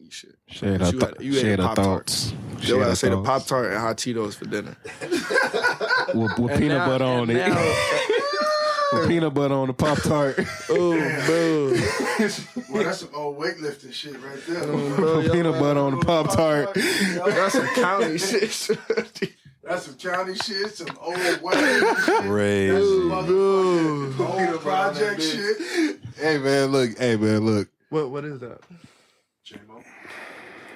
eat shit. Share the thoughts. Yo, I say the Pop-Tart and hot Cheetos for dinner. with peanut butter on it. With peanut butter on the Pop-Tart. Oh, bro. Well, that's some old weightlifting shit right there. With peanut butter on the Pop-Tart. That's some county shit. That's some county shit, some old weightlifting shit. Crazy. That's some motherfucking old project shit. Hey, man, look. What is that? J-Mo.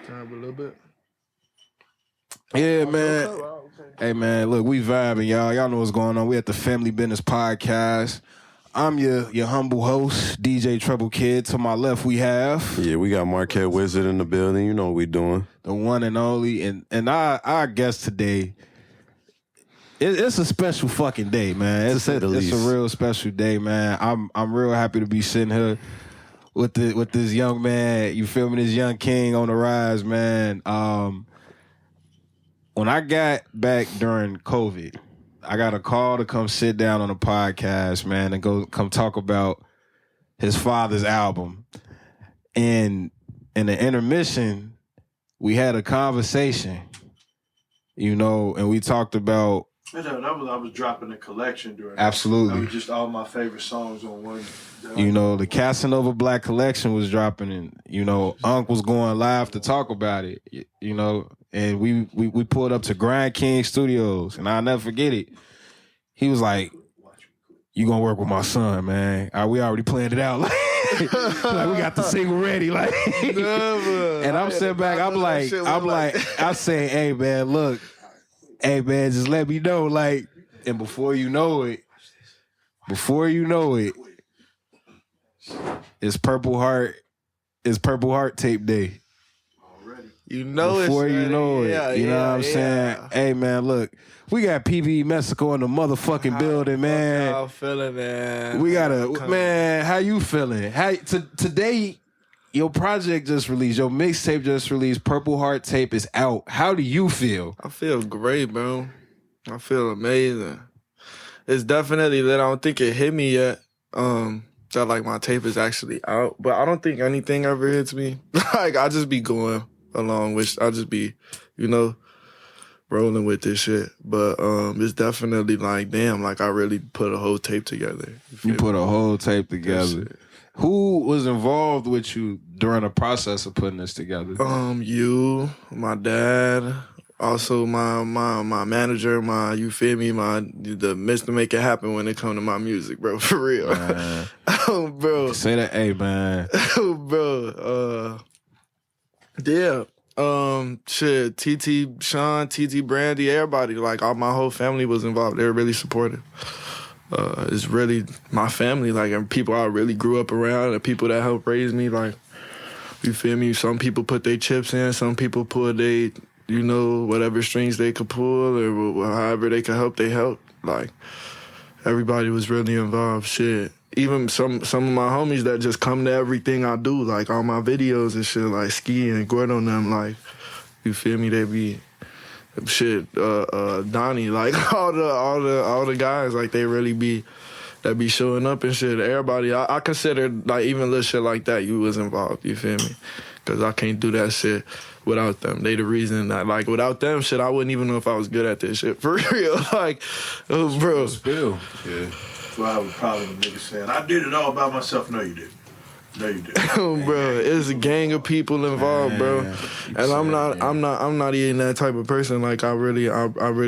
Can I have a little bit? Yeah, man. Hey, man, look, we vibing, y'all. Y'all know what's going on. We at the Family Business Podcast. I'm your humble host, DJ Trouble Kid. To my left, we have... Yeah, we got Marquette Wizard in the building. You know what we doing. The one and only. And our guest today... It's a special fucking day, man. It's a real special day, man. I'm real happy to be sitting here with this young man. You feel me? This young king on the rise, man. When I got back during COVID, I got a call to come sit down on a podcast, man, and come talk about his father's album. And in the intermission, we had a conversation, you know, and we talked about. I was dropping a collection during absolutely. That was just all my favorite songs on one. You know, the Casanova Black Collection was dropping, and you know, Unc was going live to talk about it. You know, and we pulled up to Grind King Studios, and I'll never forget it. He was like, "You gonna work with my son, man? We already planned it out. Like we got the single ready. Like." And I'm sitting back. I say, "Hey, man, look." Hey, man, just let me know, like, and before you know it, it's Purple Heart tape day. Already. You know it. Before you know it. You know what I'm saying? Hey, man, look, we got PBE Messico in the motherfucking building, man. How I'm feeling, man. We got man, how you feeling? Today, your project just released. Your mixtape just released. Purple Heart tape is out. How do you feel? I feel great, bro. I feel amazing. It's definitely that I don't think it hit me yet. That like my tape is actually out, but I don't think anything ever hits me. Like I just be going along with. I just be, you know, rolling with this shit. But it's definitely like, damn, like I really put a whole tape together. You put a whole tape together. Who was involved with you during the process of putting this together? You, my dad, also my manager, you feel me, the Mr. Make It Happen when it come to my music, bro, for real. Oh, bro. Say that, hey, man. Oh, bro. Yeah. Shit, TT, Sean, TT, Brandy, everybody, like all my whole family was involved. They were really supportive. It's really my family, like, and people I really grew up around, the people that helped raise me, like, you feel me? Some people put their chips in, some people put they, you know, whatever strings they could pull or however they could help, they helped. Like, everybody was really involved, shit. Even some of my homies that just come to everything I do, like all my videos and shit, like Ski and Gordo and them, like, you feel me? They be... Shit, Donnie, like all the guys, like they really be showing up and shit. Everybody, I consider like even little shit like that, you was involved. You feel me? Because I can't do that shit without them. They the reason that like without them, shit, I wouldn't even know if I was good at this shit for real. Like, oh, bro. Spill. Yeah. That's why I was probably the nigga saying I did it all by myself. No, you didn't. No, you didn't. Oh, bro, it's a gang of people involved, bro. And I'm not even that type of person. Like I really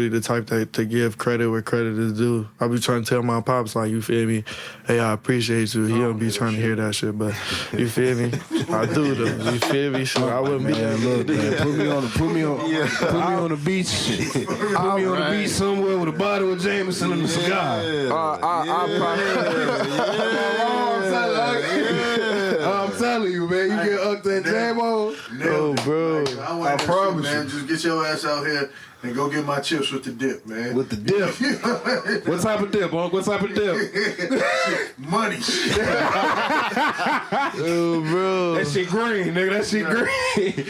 the type to give credit where credit is due. I be trying to tell my pops, like, you feel me? Hey, I appreciate you. He don't be trying to hear that shit, but you feel me? I do though. You feel me? So I wouldn't be. Look, man, put me on the beach. Put me on the beach somewhere with a bottle of Jameson and a cigar. I'm telling you, man, you get up there, J-Mo. No, bro. Like, I promise you, man. Just get your ass out here and go get my chips with the dip, man. With the dip? What type of dip, Unc? What type of dip? Money. Oh, bro. That shit green, nigga. That shit green.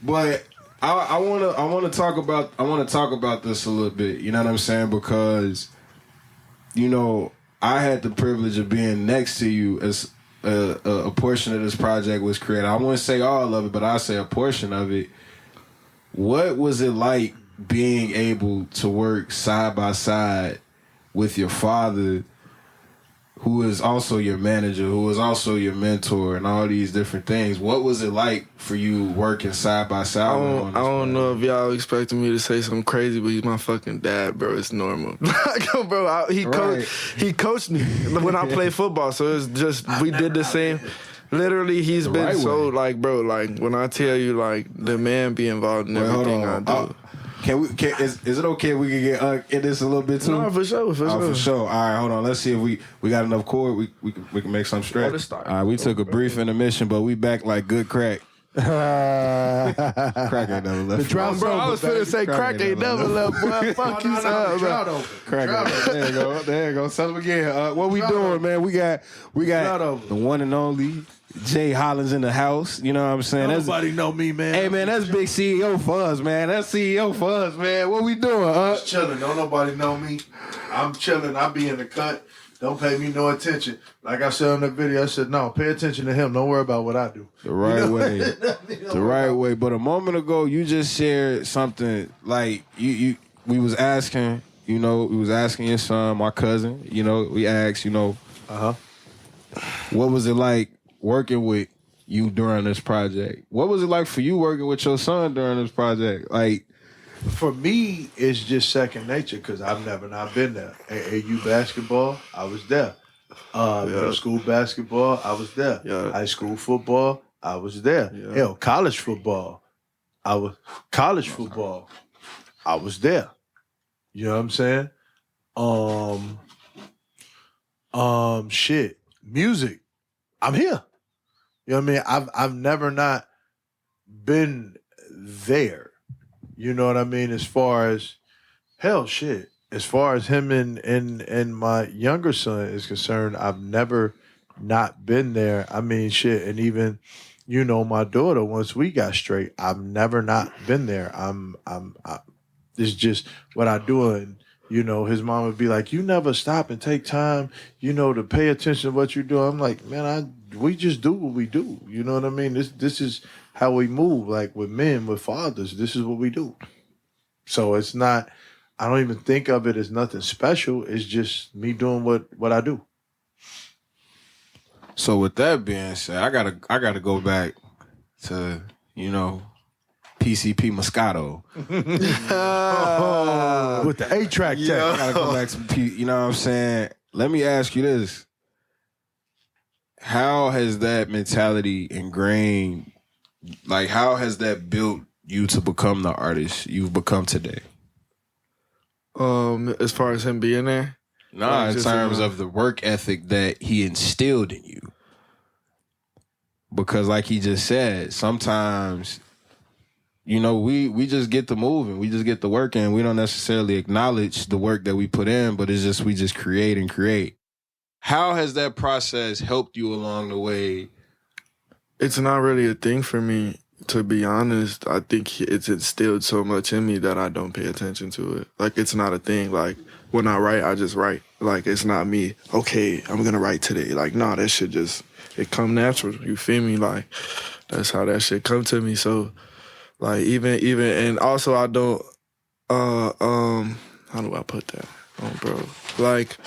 But I wanna talk about this a little bit. You know what I'm saying? Because, you know, I had the privilege of being next to you as a portion of this project was created. I wouldn't say all of it, but I say a portion of it. What was it like being able to work side by side with your father, who is also your manager, who is also your mentor, and all these different things? What was it like for you working side by side? I don't know if y'all expecting me to say something crazy, but he's my fucking dad, bro. It's normal. Like, bro, he coached me when I played football, so it's just we did the same. Literally, he's been right so way. like, bro, like when I tell you, like the man be involved in everything I do. Is it okay if we can get in this a little bit too? No, for sure, for sure. For sure. All right, hold on. Let's see if we got enough chord. We can make some straight. All right, we took a brief intermission, but we back like good crack. Crack ain't never left. Bro, I was finna say crack ain't never left, boy. Fuck you, son. Crack. There you go. Tell them again. What we doing, man? We got the one and only Jay Hollins in the house. You know what I'm saying? Nobody know me, man. Hey, man, that's big CEO for us, man. That's CEO for us, man. What we doing, Just chilling. Don't nobody know me. I'm chilling. I be in the cut. Don't pay me no attention. Like I said on the video, I said, no, pay attention to him. Don't worry about what I do. The right way. The right way. But a moment ago, you just shared something like we was asking your son, my cousin, we asked, what was it like working with you during this project? What was it like for you working with your son during this project? Like, for me, it's just second nature because I've never not been there. AAU basketball, I was there. Middle school basketball, I was there. Yeah. High school football, I was there. Yeah. Hell, college football, I was there. You know what I'm saying? Shit, music, I'm here. You know what I mean? I've never not been there. You know what I mean? As far as as far as him and my younger son is concerned, I've never not been there. I mean, shit, and even my daughter, once we got straight, I've never not been there. It's just what I do, and his mom would be like, "You never stop and take time, to pay attention to what you do." I'm like, man, we just do what we do. You know what I mean? This is how we move, like with men, with fathers. This is what we do. So it's not, I don't even think of it as nothing special. It's just me doing what I do. so with that being said, I gotta go back to, PCP Moscato. With the 8-track tech. I gotta go back to you know what I'm saying? Let me ask you this. How has that mentality ingrained, like how has that built you to become the artist you've become today? As far as him being there, In terms of the work ethic that he instilled in you. Because like he just said, sometimes, we just get to moving, we just get to working. We don't necessarily acknowledge the work that we put in, but it's just we just create and create. How has that process helped you along the way? it's not really a thing for me, to be honest. I think it's instilled so much in me that I don't pay attention to it. Like, it's not a thing. Like, when I write, I just write. Like, it's not me, okay, I'm gonna write today. Like, nah, that shit just, it come natural. You feel me? Like, that's how that shit come to me. So, like, even, and also I don't, how do I put that? Oh, bro. Like,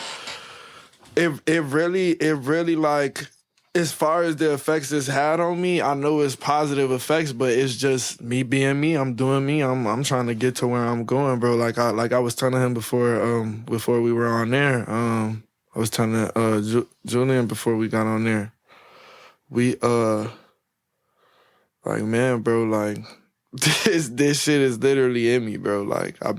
it really, like, as far as the effects it's had on me, I know it's positive effects, but it's just me being me. I'm doing me. I'm trying to get to where I'm going, bro. Like I was telling him before we were on there. I was telling Julian before we got on there. We like, man, bro, like this shit is literally in me, bro. Like I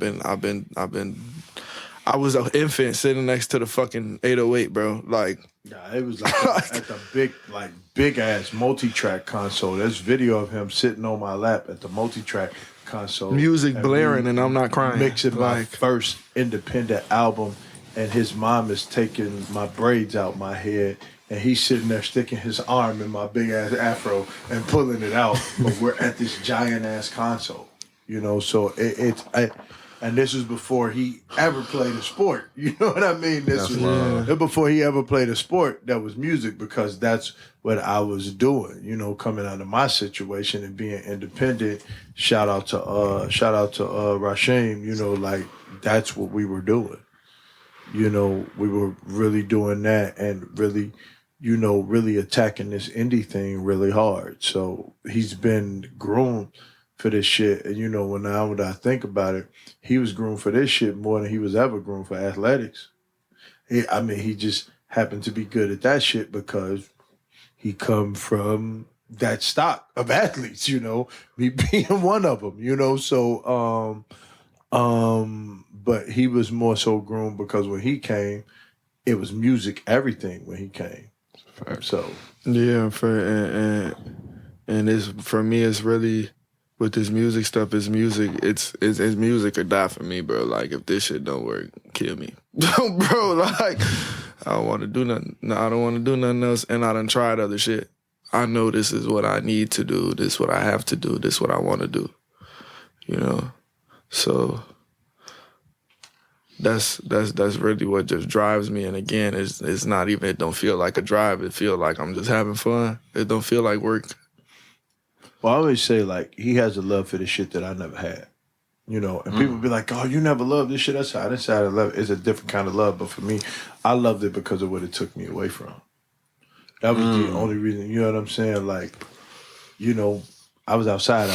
was an infant sitting next to the fucking 808, bro. Like, yeah, it was like at the big ass multi-track console. There's video of him sitting on my lap at the multi-track console. Music blaring and I'm not crying. Mixing my first independent album, and his mom is taking my braids out my head, and he's sitting there sticking his arm in my big ass afro and pulling it out. But we're at this giant ass console, so it's And this was before he ever played a sport. You know what I mean? This That's was before he ever played a sport that was music, because that's what I was doing, you know, coming out of my situation and being independent. Shout out to Rasheem, you know, like that's what we were doing. You know, we were really doing that and really, you know, really attacking this indie thing really hard. So he's been groomed for this shit. And, you know, when I think about it, he was groomed for this shit more than he was ever groomed for athletics. He just happened to be good at that shit because he come from that stock of athletes, you know, me being one of them, you know. So, but he was more so groomed because when he came, it was music, everything when he came. So yeah, and it's for me. It's really with this music stuff. It's music. It's music or die for me, bro. Like if this shit don't work, kill me, bro. Like I don't want to do nothing. No, I don't want to do nothing else. And I done tried other shit. I know this is what I need to do. This is what I have to do. This is what I want to do. You know, so. That's really what just drives me. And again, it's not even, it don't feel like a drive. It feel like I'm just having fun. It don't feel like work. Well, I always say, like, he has a love for this shit that I never had. You know, and people be like, oh, you never loved this shit. That's how I love it. It's a different kind of love. But for me, I loved it because of what it took me away from. That was the only reason, you know what I'm saying? Like, you know, I was outside.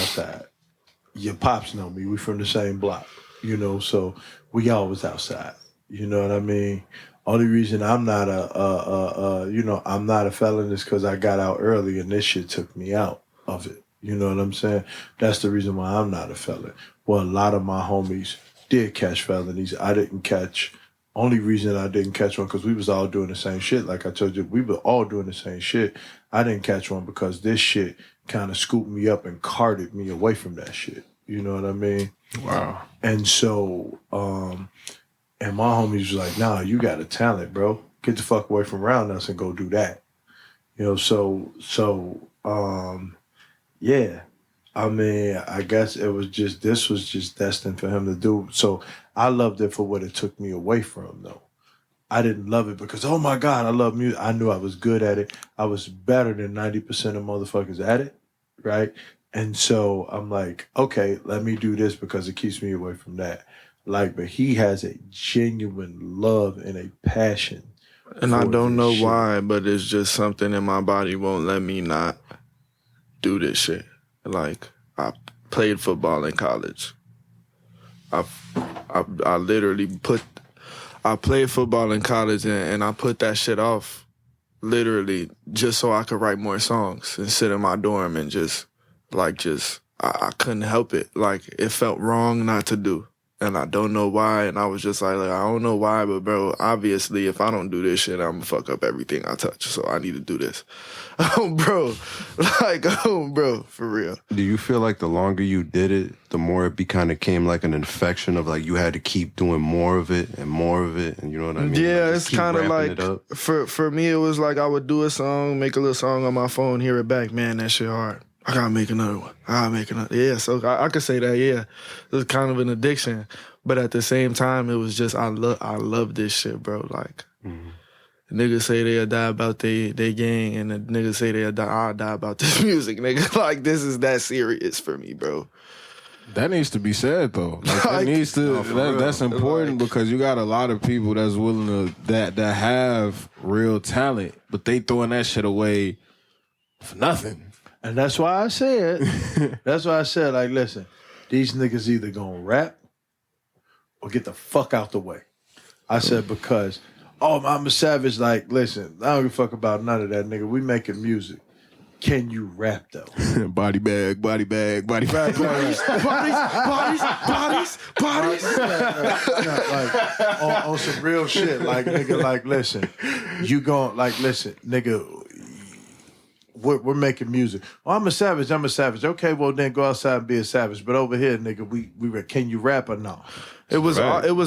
Your pops know me. We from the same block, you know, so we always outside. You know what I mean? Only reason I'm not I'm not a felon is because I got out early and this shit took me out of it. You know what I'm saying? That's the reason why I'm not a felon. Well, a lot of my homies did catch felonies. I didn't catch. Only reason I didn't catch one because we was all doing the same shit. Like I told you, we were all doing the same shit. I didn't catch one because this shit kind of scooped me up and carted me away from that shit. You know what I mean? Wow. And so, and my homies was like, nah, you got a talent, bro. Get the fuck away from around us and go do that. You know, yeah. I mean, I guess this was just destined for him to do. So I loved it for what it took me away from, though. I didn't love it because, oh my God, I love music. I knew I was good at it. I was better than 90% of motherfuckers at it, right? And so I'm like, okay, let me do this because it keeps me away from that. Like, but he has a genuine love and a passion. And I don't know shit. why, but it's just something in my body won't let me not do this shit. Like, I played football in college. I played football in college and I put that shit off literally just so I could write more songs and sit in my dorm and I couldn't help it. Like, it felt wrong not to do. And I don't know why. And I was just like, I don't know why, but bro, obviously if I don't do this shit, I'm gonna fuck up everything I touch. So I need to do this. Bro, for real. Do you feel like the longer you did it, the more it kind of came like an infection of like you had to keep doing more of it, and you know what I mean? Yeah, like, it's kind of like, for me, it was like I would do a song, make a little song on my phone, hear it back. Man, that shit hard. I gotta make another one. Yeah, so I could say that, yeah. It was kind of an addiction. But at the same time, it was just, I love this shit, bro. Like, niggas say they'll die about they gang, and the niggas say I'll die about this music, nigga. Like, this is that serious for me, bro. That needs to be said though. Like, that's important because you got a lot of people that's willing to that have real talent, but they throwing that shit away for nothing. And that's why I said, like, listen, these niggas either gonna rap or get the fuck out the way. I said, because, I'm a savage, like, listen, I don't give a fuck about none of that, nigga. We making music. Can you rap, though? Body bag. Bodies. Like, on some real shit. Like, nigga, like, listen, you gon', like, listen, nigga, we're making music. Oh, I'm a savage. Okay, well then go outside and be a savage. But over here, nigga, we can you rap or no? It was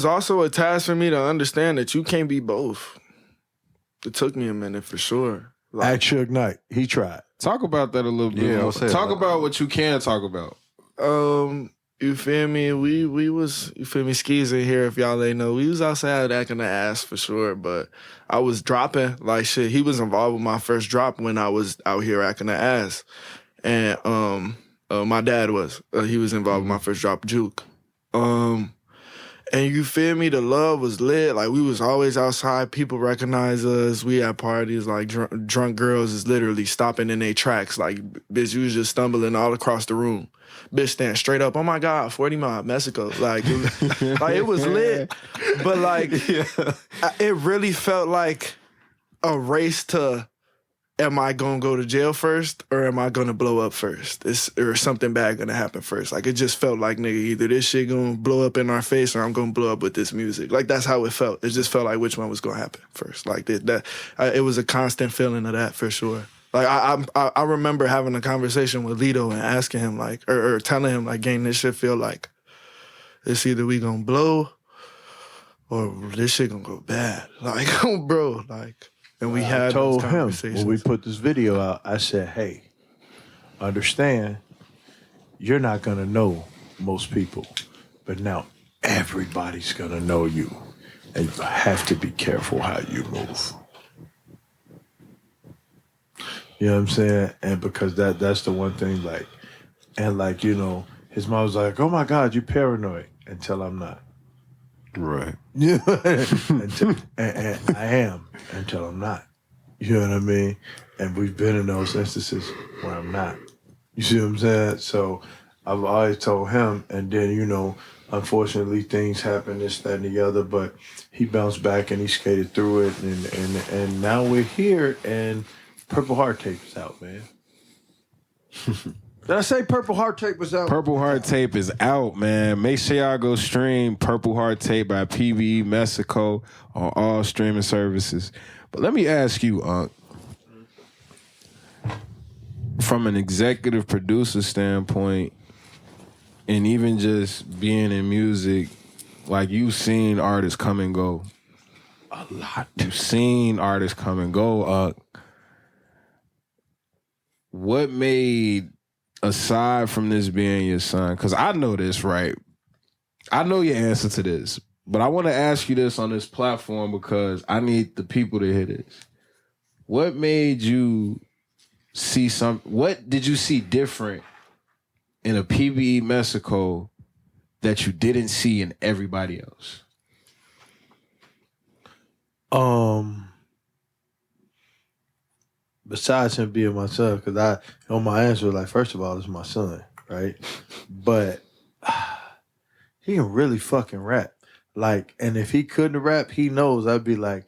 also a task for me to understand that you can't be both. It took me a minute for sure. Like, Ask Suge Knight. He tried. Talk about that a little bit. Yeah, Talk about what you can talk about. You feel me? We was, you feel me, skis in here if y'all ain't know. We was outside acting the ass for sure, but I was dropping like shit. He was involved with my first drop when I was out here acting the ass. And my dad was. He was involved with my first drop, Juke. And you feel me? The love was lit. Like, we was always outside. People recognize us. We at parties. Like, drunk girls is literally stopping in their tracks. Like, bitch, you was just stumbling all across the room. Bitch stand straight up. Oh, my God, 40 Mile, Messico. Like, it was lit. But, like, it really felt like a race to, am I going to go to jail first or am I going to blow up first? Or something bad going to happen first? Like, it just felt like, nigga, either this shit going to blow up in our face or I'm going to blow up with this music. Like, that's how it felt. It just felt like which one was going to happen first. Like, it was a constant feeling of that for sure. Like, I remember having a conversation with Lito and asking him, like, or telling him, like, gang, this shit feel like it's either we going to blow or this shit going to go bad. Like, bro, like... And we had told those him conversations. when we put this video out, I said, hey, understand, you're not going to know most people, but now everybody's going to know you. And you have to be careful how you move. You know what I'm saying? And because that's the one thing, like, and like, you know, his mom was like, oh my God, you paranoid, until I'm not. Right. Yeah, and I am until I'm not. You know what I mean? And we've been in those instances where I'm not. You see what I'm saying? So I've always told him, and then, you know, unfortunately things happen, this, that, and the other, but he bounced back and he skated through it, and now we're here, and Purple Heart Tape is out, man. Did I say Purple Heart Tape was out? Purple Heart Tape is out, man. Make sure y'all go stream Purple Heart Tape by PBE Messico on all streaming services. But let me ask you, from an executive producer standpoint, and even just being in music, like, you've seen artists come and go. A lot. You've seen artists come and go. What made... aside from this being your son, because I know this, right? I know your answer to this, but I want to ask you this on this platform because I need the people to hear this. What made you see what did you see different in a PBE Messico that you didn't see in everybody else? Besides him being my son, because on my answer, like, first of all, it's my son, right? But he can really fucking rap. Like, and if he couldn't rap, he knows I'd be like,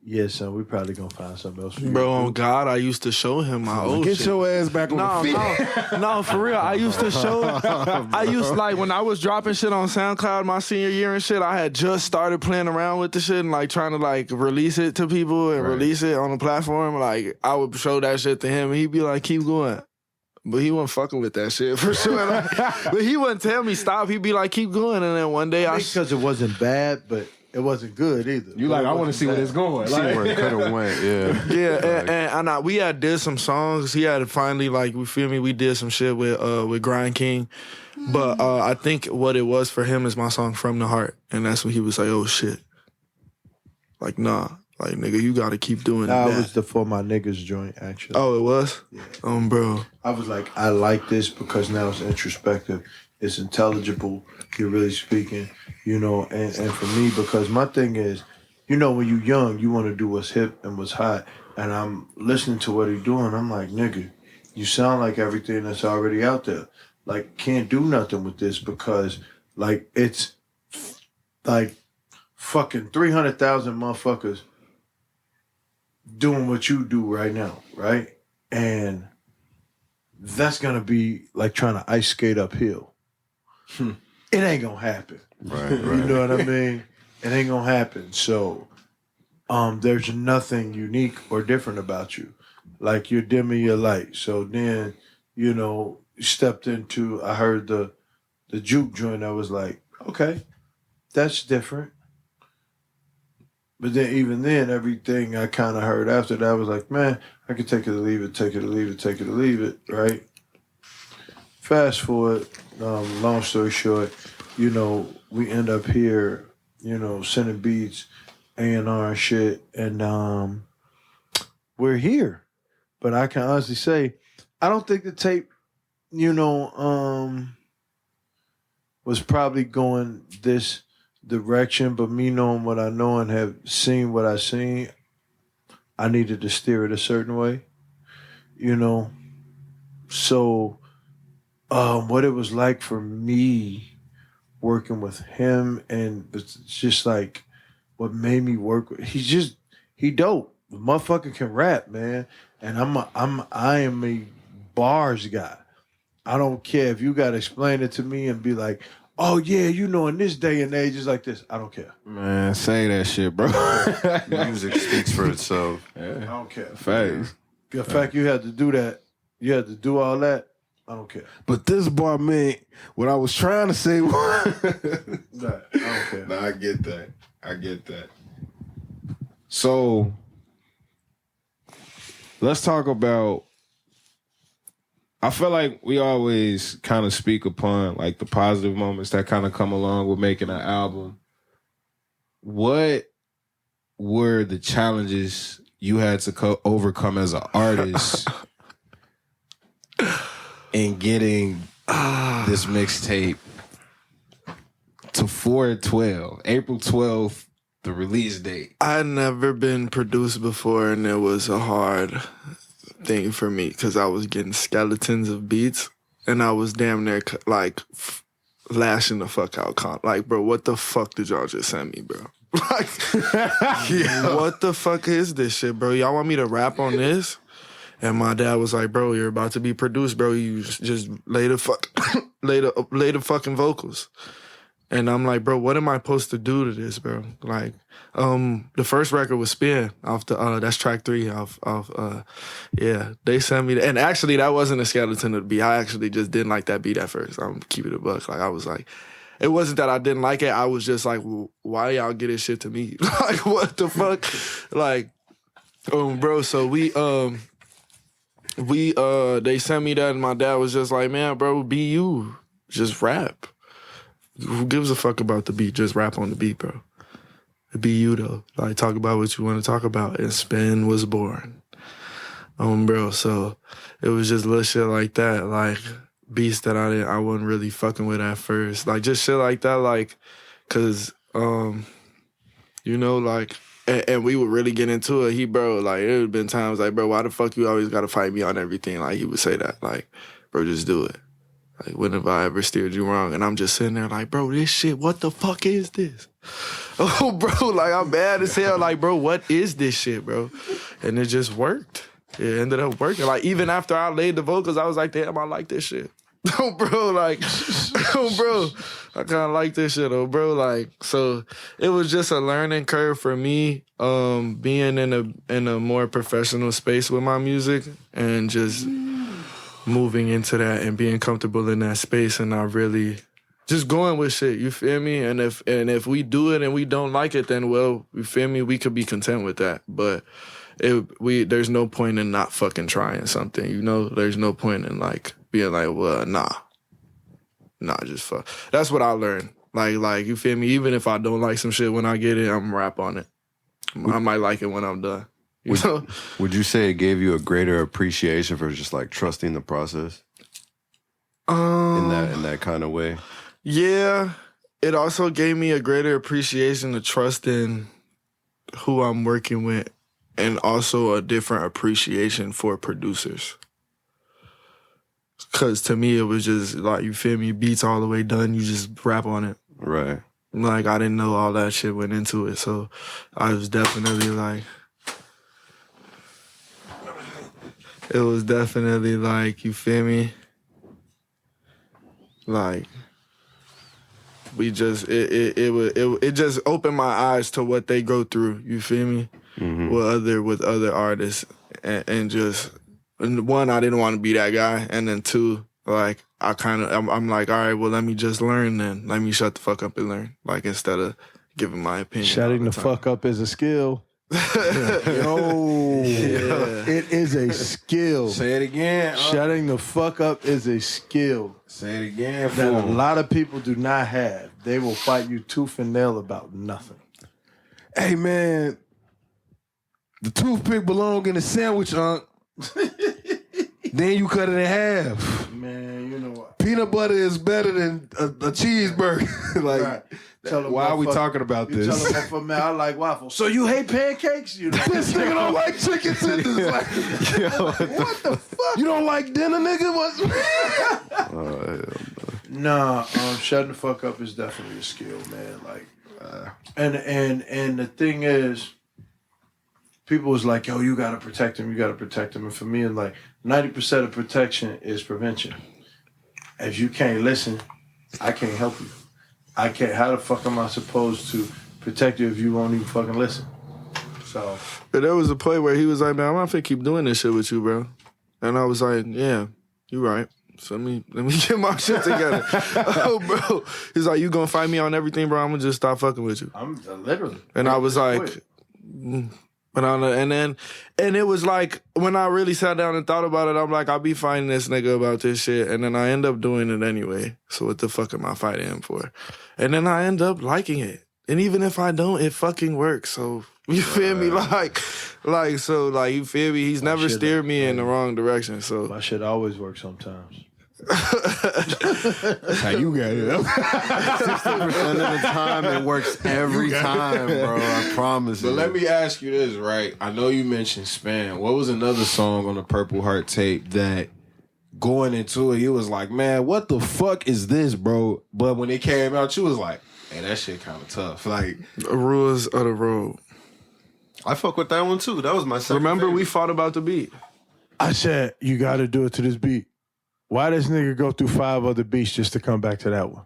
yeah, son, we probably gonna find something else for you. Bro, on God, I used to show him my old Get shit. your ass back on the feet. No, for real. I used to show, like, when I was dropping shit on SoundCloud my senior year and shit, I had just started playing around with the shit and, like, trying to, like, release it to people and release it on the platform. Like, I would show that shit to him and he'd be like, keep going. But he wasn't fucking with that shit for sure. Like, but he wouldn't tell me stop. He'd be like, keep going. And then one day because it wasn't bad, but it wasn't good either. You like, I want to see where it's going. See where it could have went, yeah. Yeah, and we had did some songs. He had finally, like, we feel me, we did some shit with Grind King. But I think what it was for him is my song From the Heart. And that's when he was like, oh shit. Like, nah. Like, nigga, you gotta keep doing that. That was the For My Niggas joint, actually. Oh, it was? Yeah. Bro. I was like, I like this because now it's introspective. It's intelligible. You're really speaking, you know, and for me, because my thing is, you know, when you're young, you want to do what's hip and what's hot. And I'm listening to what he's doing. I'm like, nigga, you sound like everything that's already out there. Like, can't do nothing with this because, like, it's like fucking 300,000 motherfuckers doing what you do right now, right? And that's gonna be like trying to ice skate uphill. It ain't gonna happen. Right. You know what I mean? It ain't gonna happen. So there's nothing unique or different about you. Like, you're dimming your light. So then, you know, you stepped into, I heard the juke joint. I was like, okay, that's different. But then even then, everything I kind of heard after that was like, man, I could take it or leave it, take it or leave it, take it or leave it, right? Fast forward, long story short, you know, we end up here, you know, sending beats, A&R and shit, and we're here. But I can honestly say, I don't think the tape, you know, was probably going this direction, but me knowing what I know and have seen what I seen, I needed to steer it a certain way, you know. So what it was like for me working with him, and it's just like what made me work with, he dope. The motherfucker can rap, man. And I am a bars guy. I don't care if you gotta explain it to me and be like, oh yeah, you know, in this day and age it's like this. I don't care. Man, say that shit, bro. Music speaks for itself. I don't care. Facts. The fact you had to do that, you had to do all that, I don't care. But this bar meant what I was trying to say was I don't care. No, I get that. I get that. So let's talk about, I feel like we always kind of speak upon like the positive moments that kind of come along with making an album. What were the challenges you had to overcome as an artist in getting this mixtape to 4/12, April 12th, the release date? I had never been produced before, and it was a hard thing for me because I was getting skeletons of beats, and I was damn near like lashing the fuck out. Like, bro, what the fuck did y'all just send me, bro? Like, what the fuck is this shit, bro? Y'all want me to rap on this? And my dad was like, bro, you're about to be produced, bro. You just lay the fucking vocals. And I'm like, bro, what am I supposed to do to this, bro? Like, the first record was Spin off the that's track 3 off yeah. They sent me that. And actually that wasn't a skeleton of the beat. I actually just didn't like that beat at first. I'm keeping it a buck. Like I was like, it wasn't that I didn't like it. I was just like, well, why y'all get this shit to me? Like, what the fuck? Like, bro, so they sent me that, and my dad was just like, man, bro, be you. Just rap. Who gives a fuck about the beat? Just rap on the beat, bro. Be you, though. Like, talk about what you want to talk about. And Spin was born. Bro, so it was just little shit like that. Like, beats that I wasn't really fucking with at first. Like, just shit like that, like, because, you know, like, and we would really get into it. Bro, like, it would have been times like, bro, why the fuck you always got to fight me on everything? Like, he would say that. Like, bro, just do it. Like, when have I ever steered you wrong? And I'm just sitting there like, bro, this shit, what the fuck is this? Oh, bro, like, I'm mad as hell. Like, bro, what is this shit, bro? And it just worked. It ended up working. Like, even after I laid the vocals, I was like, damn, I like this shit. Oh, bro, like, oh, bro, I kind of like this shit, oh, bro. Like, so it was just a learning curve for me, being in a more professional space with my music and just moving into that and being comfortable in that space, and not really just going with shit, you feel me? And if we do it and we don't like it, then, well, you feel me? We could be content with that. But there's no point in not fucking trying something, you know? There's no point in, like, being like, well, nah, just fuck. That's what I learned. Like, you feel me? Even if I don't like some shit when I get it, I'm gonna rap on it. I might like it when I'm done. Would you say it gave you a greater appreciation for just like trusting the process in that kind of way? Yeah, it also gave me a greater appreciation to trust in who I'm working with, and also a different appreciation for producers. Because to me, it was just like, you feel me, beats all the way done, you just rap on it. Right. Like, I didn't know all that shit went into it, so I was definitely like, it was definitely like, you feel me? Like, we just, it just opened my eyes to what they go through, you feel me? Mm-hmm. With other artists. And just, one, I didn't want to be that guy. And then two, like, I'm like, all right, well, let me just learn then. Let me shut the fuck up and learn. Like, instead of giving my opinion. Shutting the fuck up is a skill. Yo, it is a skill. Say it again. Shutting the fuck up is a skill Say it again. that a lot of people do not have. They will fight you tooth and nail about nothing. Hey man, the toothpick belong in the sandwich, Unc. Then you cut it in half. Man, you know what? Peanut butter is better than a cheeseburger. Like, Right. Tell them why are we motherfucker- talking about You tell this? them motherfucker, man, I like waffles. So you hate pancakes? You know? This nigga don't like chicken tenders. Like, what the fuck? You don't like dinner, nigga? Nah, shutting the fuck up is definitely a skill, man. Like, and the thing is, people was like, yo, you gotta protect him, And for me, it's like 90% of protection is prevention. If you can't listen, I can't help you. I can't. How the fuck am I supposed to protect you if you won't even fucking listen? So, But there was a point where he was like, man, I'm not finna keep doing this shit with you, bro. And I was like, yeah, you right. So let me get my shit together. Oh, bro. He's like, you gonna fight me on everything, bro? I'm gonna just stop fucking with you. I'm literally. And I was like, and it was like, when I really sat down and thought about it, I'm like, I'll be fighting this nigga about this shit. And then I end up doing it anyway. So what the fuck am I fighting him for? And then I end up liking it. And even if I don't, it fucking works. So you feel me? Like, you feel me? He's never steered me in the wrong direction. So My shit always works sometimes. That's how you got it. 60% of the time, it works every time, bro. I promise you. But let me ask you this, right? I know you mentioned Span. What was another song on the Purple Heart tape that going into it, you was like, man, what the fuck is this, bro? But when it came out, you was like, hey, that shit kind of tough. Like, the rules of the road. I fuck with that one too. That was my second Remember, we favorite. fought about the beat. I said, you got to do it to this beat. Why does nigga go through 5 other beats just to come back to that one?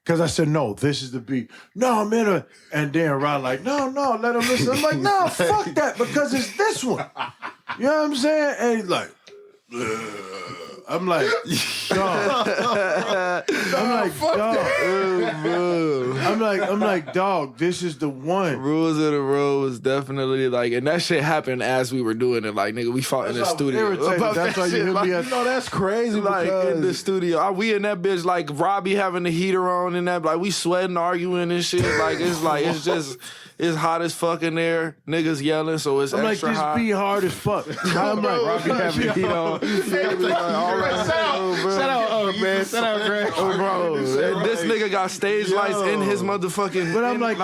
Because I said, no, this is the beat. No, man. And then Ron like, no, let him listen. I'm like, no, fuck that, because it's this one. You know what I'm saying? And he's like, ugh. I'm like, dog. I'm like, dog, this is the one. Rules of the road was definitely like, and that shit happened as we were doing it. Like, nigga, we fought in the studio. About That's that why you shit, hit like, me at. you know, that's crazy. like because in the studio. We in that bitch, like Robbie having the heater on and that, like we sweating, arguing and shit. It's hot as fuck in there. Niggas yelling, so it's I'm like, extra this hot. beat hard as fuck. I'm like, Robbie having heat on. Shout out, man. Shout out, Greg. Oh, bro, this nigga got stage lights in his motherfucking. but I'm like,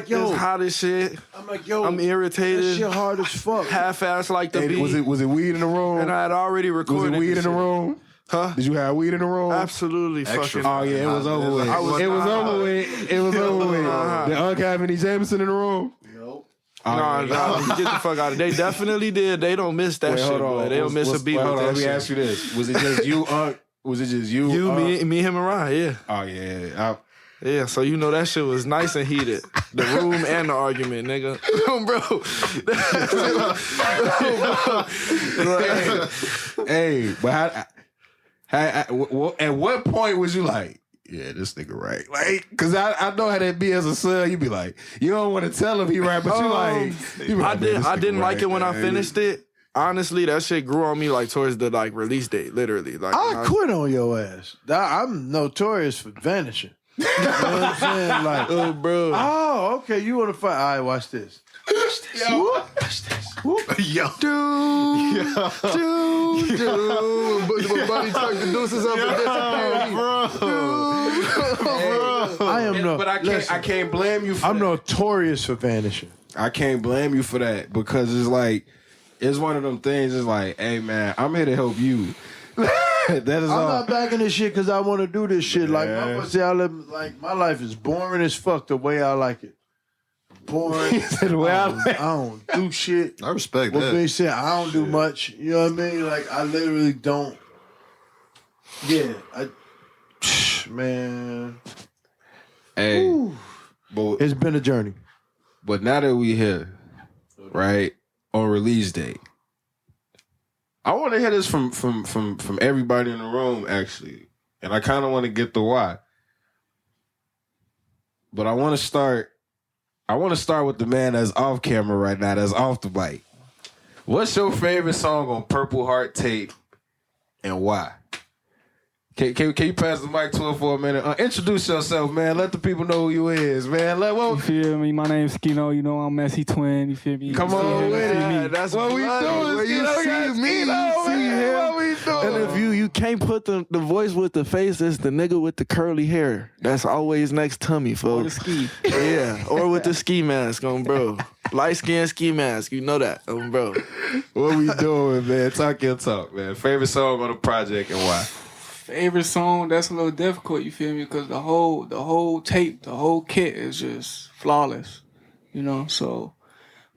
yo, it's hot as shit. I'm like, yo, I'm that irritated. shit hard as fuck. Half-ass like the Hey, beat. was it weed in the room? And I had already Was recorded. it weed in this the shit. room? Huh? Did you have weed in the room? Absolutely Extra. fucking. Oh yeah, it was over with. was It was not over with. It was over with. Did Unc have any Jameson in the room? Nah, get the fuck out of it. They definitely did. They don't miss that Wait, shit, hold on. boy. They don't miss a beat with Hold on, that let me shit. ask you this: was it just you, Unc? Was it just you? You, Unc? me, him, and Ryan, yeah. Oh yeah. Yeah, so you know that shit was nice and heated. The room and the argument, nigga. Bro. Hey, but at what point was you like, yeah, this nigga right? Like, cause I know how that be as a son. You be like, you don't want to tell him he right, but you be like, I didn't like it when I finished it. Honestly, that shit grew on me like towards the like release date, literally. Like I quit on your ass. I'm notorious for vanishing. You know what I'm saying? Like, oh, bro. oh, okay, you want to fight? All right, watch this. Watch this. Yo. Dude. But Buddy tucked the deuces up and disappeared. I am no. But I can't blame you for I'm that. notorious for vanishing. I can't blame you for that because it's like, it's one of them things. It's like, hey man, I'm here to help you. That is I'm all. not backing this shit because I want to do this shit. Like, my life is boring as fuck the way I like it. Boring. The way I don't do shit. I respect What that. they said, I don't do much. You know what I mean? Like, I literally don't. Yeah. Man. Hey, but It's been a journey. now that we here, right on release date, I want to hear this from everybody in the room actually, and I kind of want to get the why. But I want to start I want to start with the man that's off camera right now, that's off the mic. What's your favorite song on Purple Heart tape and why? Can you pass the mic to him for a minute? Introduce yourself, man. Let the people know who you is, man. You feel me? My name's Skino. You know I'm Messy Twin. You feel me? Come on with it. That's what we doing. Where you see me, you see him. What we doing? And if you can't put the voice with the face, it's the nigga with the curly hair. That's always next to me, Or the folks. ski. Yeah, or with the ski mask on, bro. Light skin ski mask, you know that, bro. What we doing, man? Talk your talk, man. Favorite song on the project and why? Favorite song, that's a little difficult, you feel me? Because the whole tape, the whole kit is just flawless, you know? So,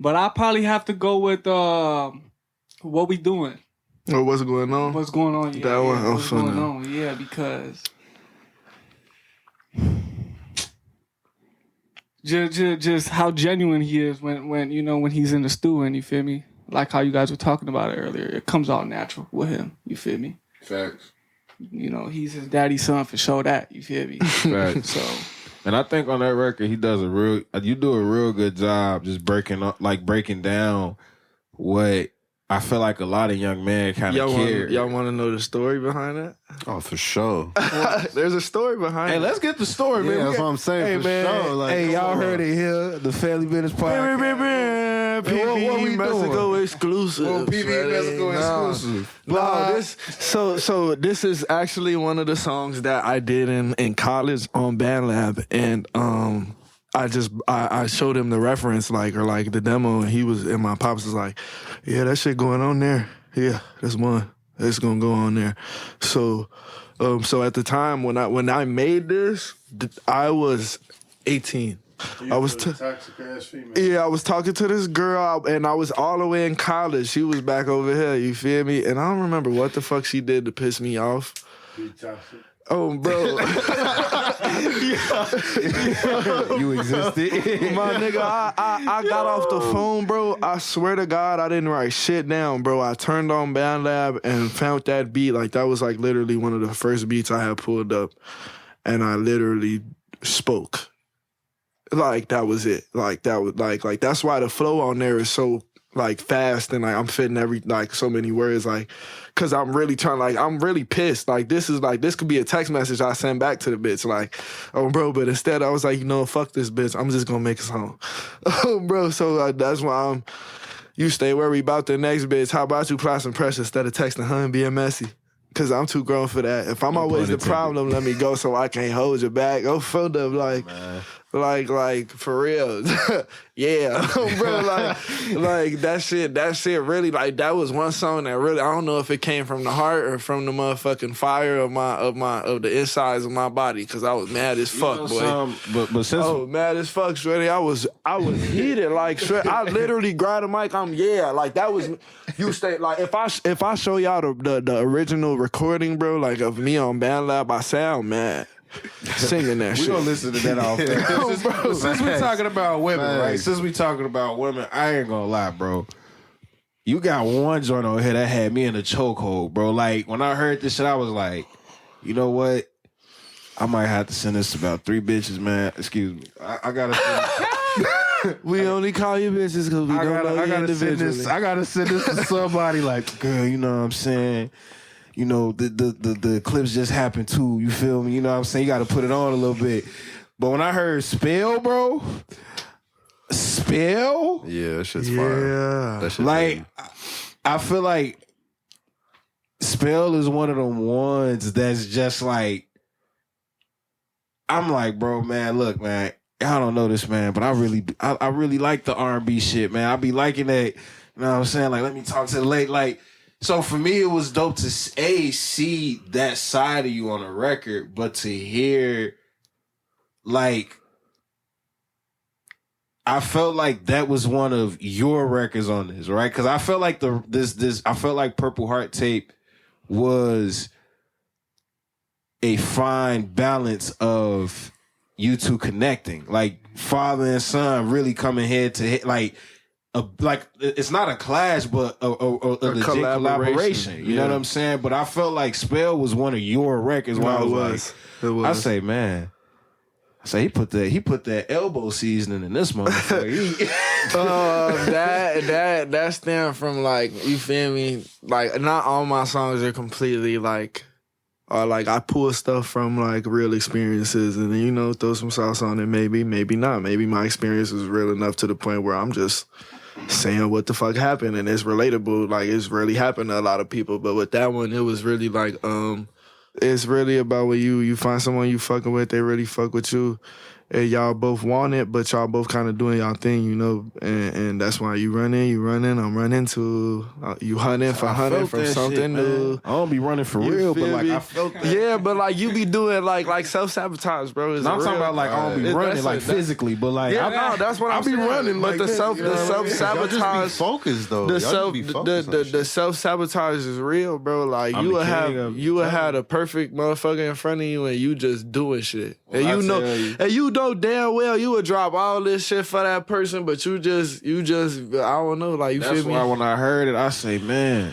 but I probably have to go with What We Doing. Or what's going on? What's going on? Yeah, That one, I'm what's going finna- on? Yeah, because just how genuine he is when you know when he's in the stew, and you feel me? Like how you guys were talking about it earlier, it comes out natural with him. You feel me? Facts. You know, he's his daddy's son for sure. That you feel me? Facts. So And I think on that record, you do a real good job just breaking down what I feel like a lot of young men kind of care. Y'all want to know the story behind that? Oh, for sure. There's a story behind Hey, it. let's get the story, man. Yeah, that's what I'm saying. Hey, for man. sure. Like, Hey, come y'all on. heard it here. The Family Business Podcast. PBE what we Messico doing? exclusive. Well, PBE Messico exclusive. No, this is actually one of the songs that I did in college on BandLab, and I showed him the reference or the demo, and my pops was like, "Yeah, that shit going on there. Yeah, that's one. It's gonna go on there." So at the time when I made this, I was 18. I was toxic ass female. I was talking to this girl, and I was all the way in college. She was back over here, you feel me? And I don't remember what the fuck she did to piss me off. Be toxic. Oh, bro. You existed. My nigga, I got off the phone, bro. I swear to God, I didn't write shit down, bro. I turned on BandLab and found that beat. Like, that was, like, literally one of the first beats I had pulled up. And I literally spoke. Like, that was it. Like, that was, like that's why the flow on there is so, like, fast, and, like, I'm fitting so many words, like, because I'm really I'm really pissed. Like, this could be a text message I send back to the bitch, like, oh, bro, but instead I was like, fuck this bitch. I'm just gonna make a song. Oh, bro, so that's why you stay worried about the next bitch. How about you apply some pressure instead of texting her and being messy? Because I'm too grown for that. If I'm always the problem, let me go so I can't hold you back. Oh, filled up, like for real. Yeah, bro, like that shit really, like, that was one song that really, I don't know if it came from the heart or from the motherfucking fire of the insides of my body, because I was mad as fuck, boy. But since Mad as fuck, Shreddy. I was heated, like, I literally grabbed the mic. Like, that was, you stay, like, if I show y'all the original recording, bro, like, of me on BandLab, I sound mad singing that shit. we gonna listen to that off. Since we talking about women, right? Since we talking about women, I ain't gonna lie, bro. You got one joint over here that had me in a chokehold, bro. Like, when I heard this shit, I was like, you know what? I might have to send this to about 3 bitches, man. Excuse me. I gotta send We only call you bitches because we don't know you individually. I gotta send this to somebody, like, girl, you know what I'm saying? You know, the clips just happened too, you feel me? You know what I'm saying? You gotta put it on a little bit. But when I heard Spell, bro, Yeah, that shit's fire. That shit's like, I feel like Spell is one of them ones that's just like, I'm like, bro, man, look, man, I don't know this, man, but I really like the R&B shit, man. I be liking that, you know what I'm saying? Like, let me talk to the late, like, so for me, it was dope to see that side of you on a record, but to hear, like, I felt like that was one of your records on this, right? Because I felt like I felt like Purple Heart Tape was a fine balance of you two connecting, like father and son really coming head to head, like it's not a clash, but a legit collaboration. You know what I'm saying? But I felt like Spell was one of your records. Where I was like, I say, man, So he put that elbow seasoning in this motherfucker. That stem from like, you feel me? Like, not all my songs are completely like, or like I pull stuff from like real experiences and then, you know, throw some sauce on it. Maybe not. Maybe my experience is real enough to the point where I'm just saying what the fuck happened and it's relatable. Like, it's really happened to a lot of people. But with that one, it was really like, it's really about when you find someone you fucking with, they really fuck with you, and y'all both want it, but y'all both kind of doing y'all thing, you know, and that's why you running, I'm running too. You hunting for something shit, new. I don't be running for You real, but feel like me? I felt that. Yeah, but like you be doing like self-sabotage, bro. I'm talking about like I don't be running like physically, but like Yeah, no, that's what I'm be saying. running But like the this, self you know what I mean? self-sabotage, Y'all just be focused though. the Y'all self just be focused on the shit. self-sabotage is real, bro. Like I'm you the would king have of had a perfect motherfucker in front of you and you just doing shit. Well, And I tell you. and you know damn well you would drop all this shit for that person, but you just I don't know, like you That's feel me? why when I heard it, I say, man,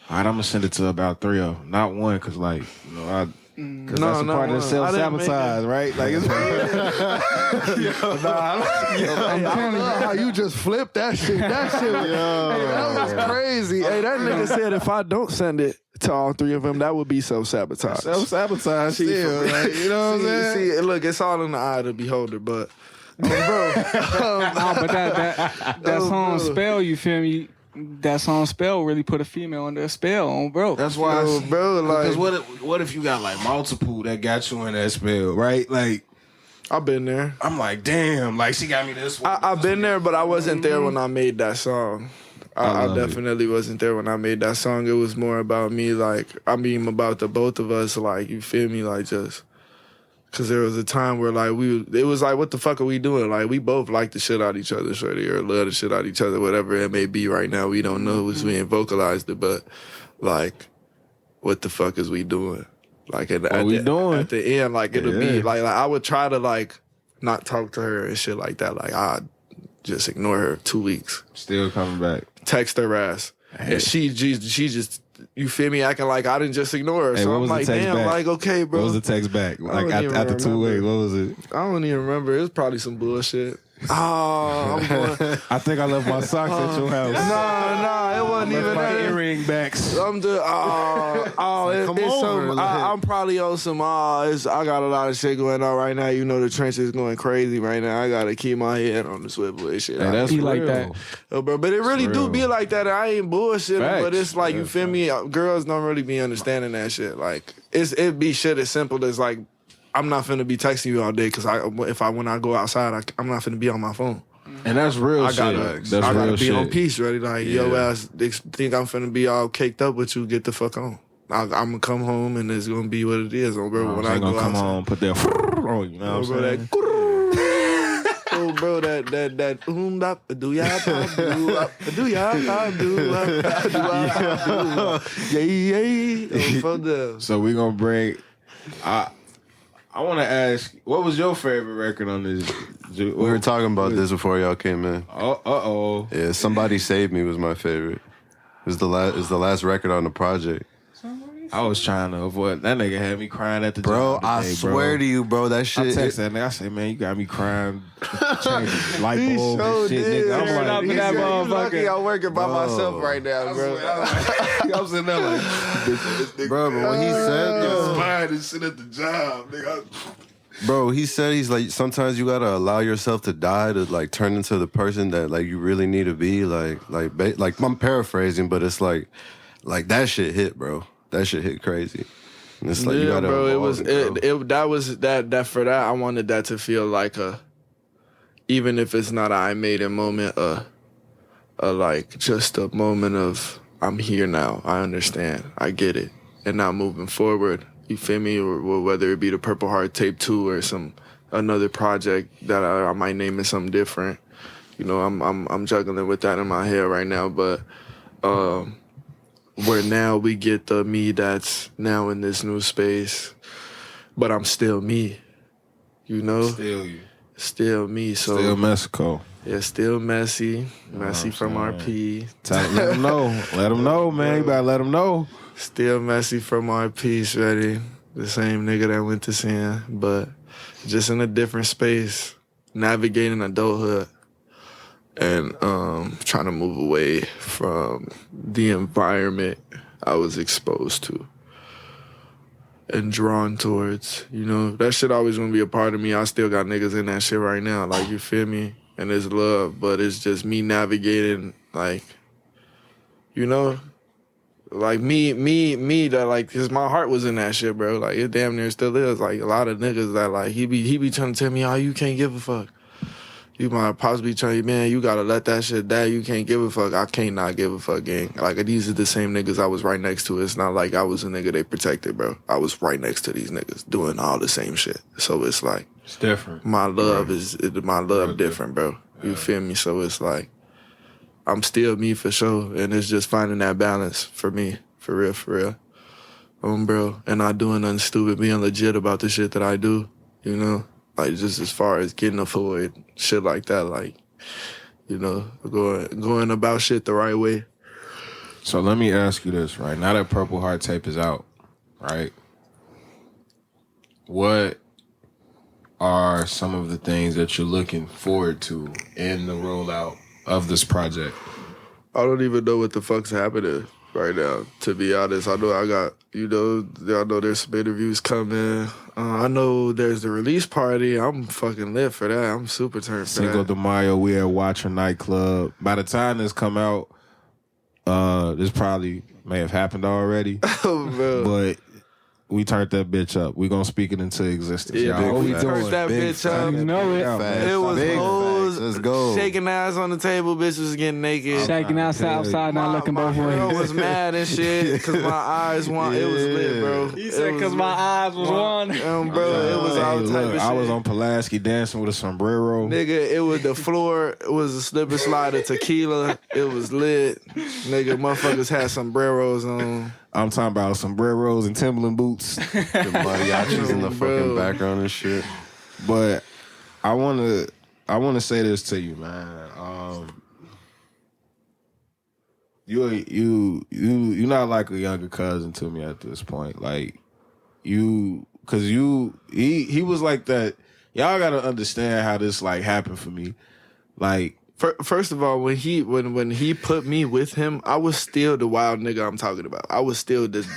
all right, I'm gonna send it to about 3 of them, not one, cause like, you know, cause No, that's a not part of one. the I didn't make self-sabotage, right? Like it's I love how you just flipped that shit. That shit was, That was crazy. Hey, that nigga said if I don't send it to all 3 of them, that would be self-sabotage. self-sabotage still, like, you know what I'm saying? See, look, it's all in the eye of the beholder, but bro. Nah, but that song spell, you feel me? That song spell really put a female under a spell on, bro. That's why, bro, like because what if you got like multiple that got you in that spell, right? Like, I've been there. I'm like, damn, like she got me this one. I've been there, but I wasn't there when I made that song. I love it. definitely wasn't there when I made that song. It was more about me, like, I mean, about the both of us, like, you feel me, like, just, because there was a time where, like, it was like, what the fuck are we doing? Like, we both like the shit out of each other, shorty, or love the shit out of each other, whatever it may be right now. We don't know, because we ain't vocalized it, but, like, what the fuck is we doing? Like, at the end, like, it'll be, like, I would try to, like, not talk to her and shit like that. Like, I'd just ignore her 2 weeks. Still coming back. Text her ass. And she just, you feel me, acting like I didn't just ignore her. Hey, so what I'm was the like, text damn, back? like, okay, bro. What was the text back? Like don't even after 2 weeks, what was it? I don't even remember. It was probably some bullshit. Oh, I'm going. I think I left my socks at your house. Nah, it wasn't even my that. earring backs. I'm just, Come it's over, some, like- I'm probably on some, I got a lot of shit going on right now. You know, the trench is going crazy right now. I got to keep my head on the swivel and shit. Hey, that's He real. like that. Bro, but it really do real. be like that. I ain't bullshitting, Facts. but it's like, you feel me? Girls don't really be understanding that shit. Like, it be shit as simple as like, I'm not finna be texting you all day because when I go outside, I'm not finna be on my phone. And that's real I shit. gotta That's real be shit. on peace, ready? Like, yo ass think I'm finna be all caked up with you, get the fuck on. I'm gonna come home and it's gonna be what it is, bro. When I go gonna come outside. home, put that on you, know what I'm saying? Oh, bro, that do ya. So we gonna bring. I want to ask, what was your favorite record on this? We were talking about this before y'all came in. Oh. Yeah, Somebody Save Me was my favorite. It was the last record on the project. I was trying to avoid. That nigga had me crying at the Bro, job I today, swear to you, bro, that I shit. text that nigga. I said, man, you got me crying. Changing light He bulbs so and shit, did. nigga. Tearing up I'm in like, that You motherfucker. lucky I'm working by myself right now, bro. I'm sitting there like, bitch, Bro, but when he said, inspired and shit at the job, nigga. bro, he said he's like, sometimes you gotta allow yourself to die to like turn into the person that like you really need to be. Like I'm paraphrasing, but it's like that shit hit, bro. That shit hit crazy. And it's like you gotta bro. It evolve was and grow. that was that for that. I wanted that to feel like even if it's not I made a moment, like just a moment of I'm here now. I understand. I get it, and now moving forward. You feel me? Or whether it be the Purple Heart Tape 2 or another project that I might name it something different. You know, I'm juggling with that in my head right now, but where now we get the me that's now in this new space, but I'm still me. You know? Still you. Still me. So Still Mexico. yeah, still messy. Messy from RP. Let them know. Let them know, man. You better let them know. Still messy from RP, ready. the same nigga that went to sin, but just in a different space, navigating adulthood and trying to move away from the environment I was exposed to and drawn towards. You know, that shit always gonna be a part of me. I still got niggas in that shit right now, like, you feel me? And it's love, but it's just me navigating, like, you know, like me that, like, cause my heart was in that shit, bro. Like, it damn near still is. Like, a lot of niggas that, like, he be trying to tell me, oh, you can't give a fuck. You might possibly tell you, man, you gotta let that shit die. You can't give a fuck. I can't not give a fuck, gang. Like, these are the same niggas I was right next to. It's not like I was a nigga they protected, bro. I was right next to these niggas doing all the same shit. So it's like, It's different. my love different, bro. You feel me? So it's like, I'm still me for sure, and it's just finding that balance for me, for real. Bro, and not doing nothing stupid, being legit about the shit that I do, you know? Like, just as far as getting a Floyd, shit like that, like, you know, going about shit the right way. So let me ask you this, right? Now that Purple Heart tape is out, right? What are some of the things that you're looking forward to in the rollout of this project? I don't even know what the fuck's happening right now, to be honest. I know I got, you know, I know there's some interviews coming. I know there's the release party. I'm fucking lit for that. I'm super turned for Cinco that. de Mayo, we at Watcher nightclub. By the time this come out, this probably may have happened already, Oh, bro. but we turned that bitch up. We gonna speak it into existence. Yeah, Y'all. we What we turned doing? that bitch up. You know it. It was Big hoes facts. Let's go. shaking ass on the table, bitches was getting naked. Shaking outside, not looking both girl ways. was mad and shit because my eyes want. It was lit, bro. He said because my eyes was on. Bro, it was all Hey, type look, of shit. I was on Pulaski dancing with a sombrero. Nigga, it was the floor. It was a slip and slide of tequila. It was lit. Nigga, motherfuckers had sombreros on. I'm talking about sombreros and Timberland boots. The mariachis in the Bro. fucking background and shit. But I wanna say this to you, man. You're not like a younger cousin to me at this point. Like he was like that. Y'all gotta understand how this like happened for me. Like, First of all, when he put me with him, I was still the wild nigga I'm talking about. I was still the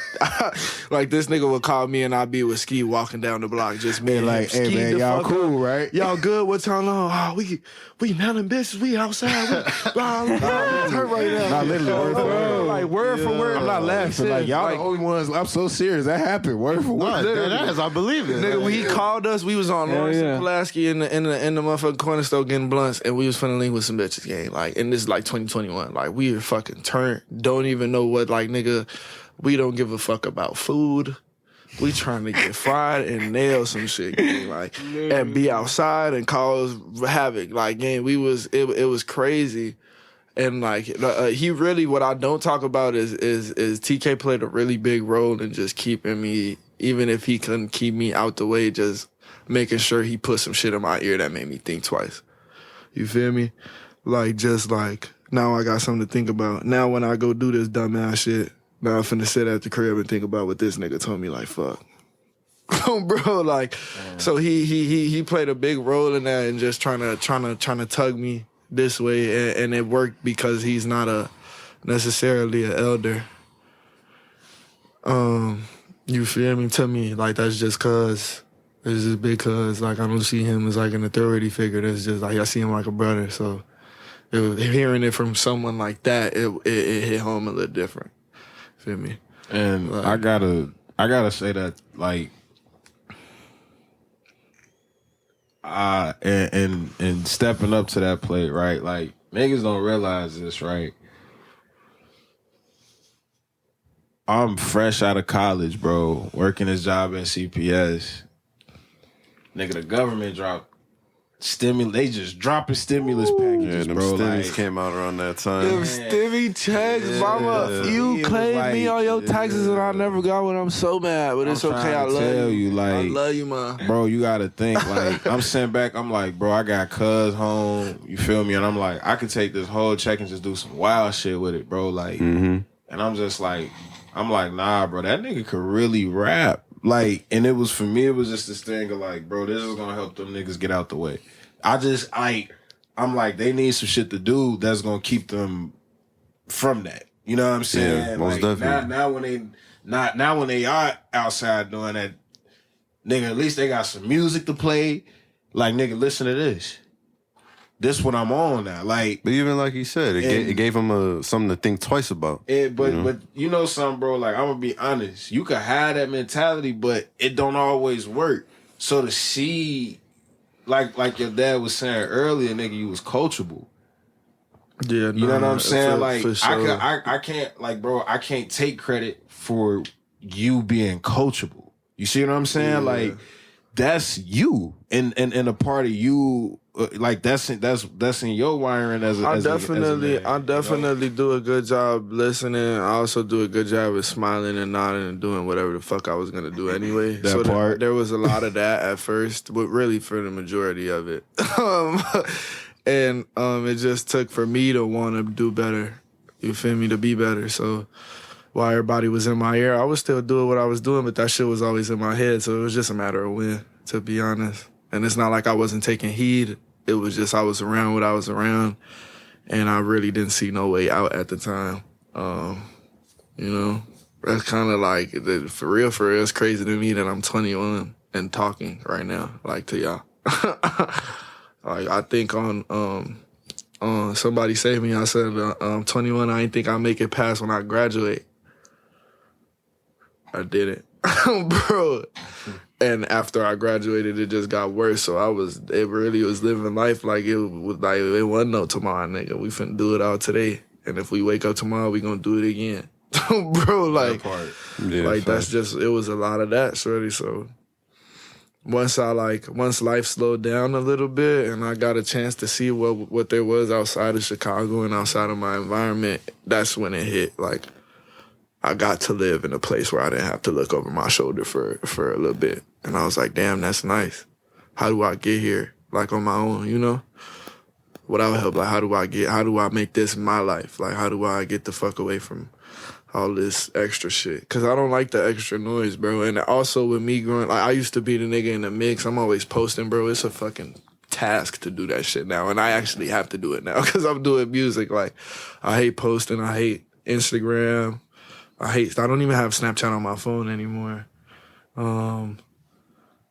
like, this nigga would call me and I'd be with Ski walking down the block, just me and like, him. hey Ski man, the y'all fuck cool, up. right? Y'all good? What's going on? Oh, we mountain bitches. We outside. We blah, blah, blah. Hurt right now. Not literally word for word. Like, word for word. I'm not laughing. Like, y'all the only ones. I'm so serious. That happened. Word for word. That is, I believe it. Nigga, when he called us, we was on Lawrence and Pulaski in the motherfucking corner store getting blunts, and we was finna link with some bitches, gang. Like, and this is like 2021. Like, we were fucking turned. Don't even know what, like, nigga, we don't give a fuck about food. We trying to get fried and nail some shit, gang. Like, and be outside and cause havoc. Like, gang, it was crazy. And like, he really, what I don't talk about is TK played a really big role in just keeping me, even if he couldn't keep me out the way, just making sure he put some shit in my ear that made me think twice. You feel me? Like, just like, now I got something to think about. Now when I go do this dumbass shit, now I'm finna sit at the crib and think about what this nigga told me, like, fuck. Bro, like, so he played a big role in that and just trying to tug me this way, and it worked because he's not necessarily an elder. You feel me? To me, like, that's just cause it's just because, like, I don't see him as like an authority figure. That's just like, I see him like a brother. So hearing it from someone like that, it hit home a little different. Feel me? And like, I gotta say that, like, and stepping up to that plate, right? Like, niggas don't realize this, right? I'm fresh out of college, bro, working this job at CPS. Nigga, the government dropped they just dropping stimulus packages, them bro. stimmies Like, came out around that time. them stimmy checks, mama. You It claimed was me like- on your taxes and I never got one. I'm so mad, but it's I'm okay. trying I to love tell you. you, like, I love you, man. bro, you gotta think, like, I'm sent back, I'm like, bro, I got cuz home, you feel me? And I'm like, I could take this whole check and just do some wild shit with it, bro. Like, and I'm like, nah, bro, that nigga could really rap. Like, and it was, for me, it was just this thing of like, bro, this is gonna help them niggas get out the way. I'm like, they need some shit to do that's gonna keep them from that. You know what I'm saying? Yeah, most like definitely. now when they are outside doing that, nigga, at least they got some music to play. Like, nigga, listen to this. This what I'm on now. Like, But even like he said, it gave him something to think twice about. but you know something, bro. Like, I'm gonna be honest. You can have that mentality, but it don't always work. So to see, like your dad was saying earlier, nigga, you was coachable. Yeah, You know what I'm saying? Like, for sure. I can't, like, bro, I can't take credit for you being coachable. You see what I'm saying? Yeah. Like, that's you, and a part of you. Like, that's in your wiring as a I as a definitely do a good job listening. I also do a good job of smiling and nodding and doing whatever the fuck I was gonna do anyway. That part. There was a lot of that at first, but really for the majority of it. And it just took for me to want to do better. You feel me? To be better. So while everybody was in my ear, I was still doing what I was doing, but that shit was always in my head. So it was just a matter of when, to be honest. And it's not like I wasn't taking heed. It was just I was around what I was around, and I really didn't see no way out at the time. You know, that's kind of like, for real, it's crazy to me that I'm 21 and talking right now, like, to y'all. Like, I think on Somebody Save Me, I said, I'm 21, I ain't think I'll make it past when I graduate. I didn't. Bro. And after I graduated, it just got worse. So it really was living life like it wasn't no tomorrow, nigga. We finna do it all today. And if we wake up tomorrow, we gonna do it again. Bro, like, that's just, it was a lot of that, shorty. So once life slowed down a little bit and I got a chance to see what there was outside of Chicago and outside of my environment, that's when it hit. Like, I got to live in a place where I didn't have to look over my shoulder for a little bit. And I was like, damn, that's nice. How do I get here? Like, on my own, you know? Without help, like, how do I make this my life? Like, how do I get the fuck away from all this extra shit? Because I don't like the extra noise, bro. And also with me growing, like, I used to be the nigga in the mix. I'm always posting, bro. It's a fucking task to do that shit now. And I actually have to do it now because I'm doing music. Like, I hate posting. I hate Instagram. I don't even have Snapchat on my phone anymore.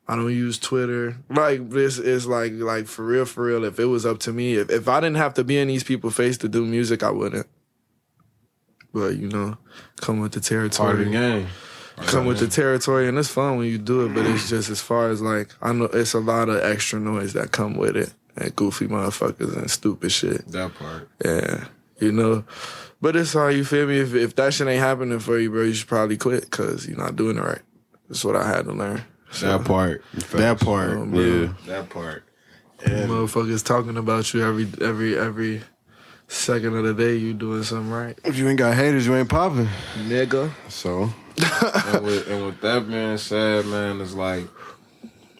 I don't use Twitter. Like, this is like for real, if it was up to me, if I didn't have to be in these people's face to do music, I wouldn't. But, you know, come with the territory. Part of the game. Come with the territory, and it's fun when you do it, but it's just, as far as, like, I know it's a lot of extra noise that come with it, and goofy motherfuckers and stupid shit. That part. Yeah, you know. But it's all, you feel me? If that shit ain't happening for you, bro, you should probably quit because you're not doing it right. That's what I had to learn. So, That part. That part. Yeah. That part. And motherfuckers talking about you every second of the day. You doing something right, If you ain't got haters, you ain't popping. nigga. So and with that being said, man, it's like,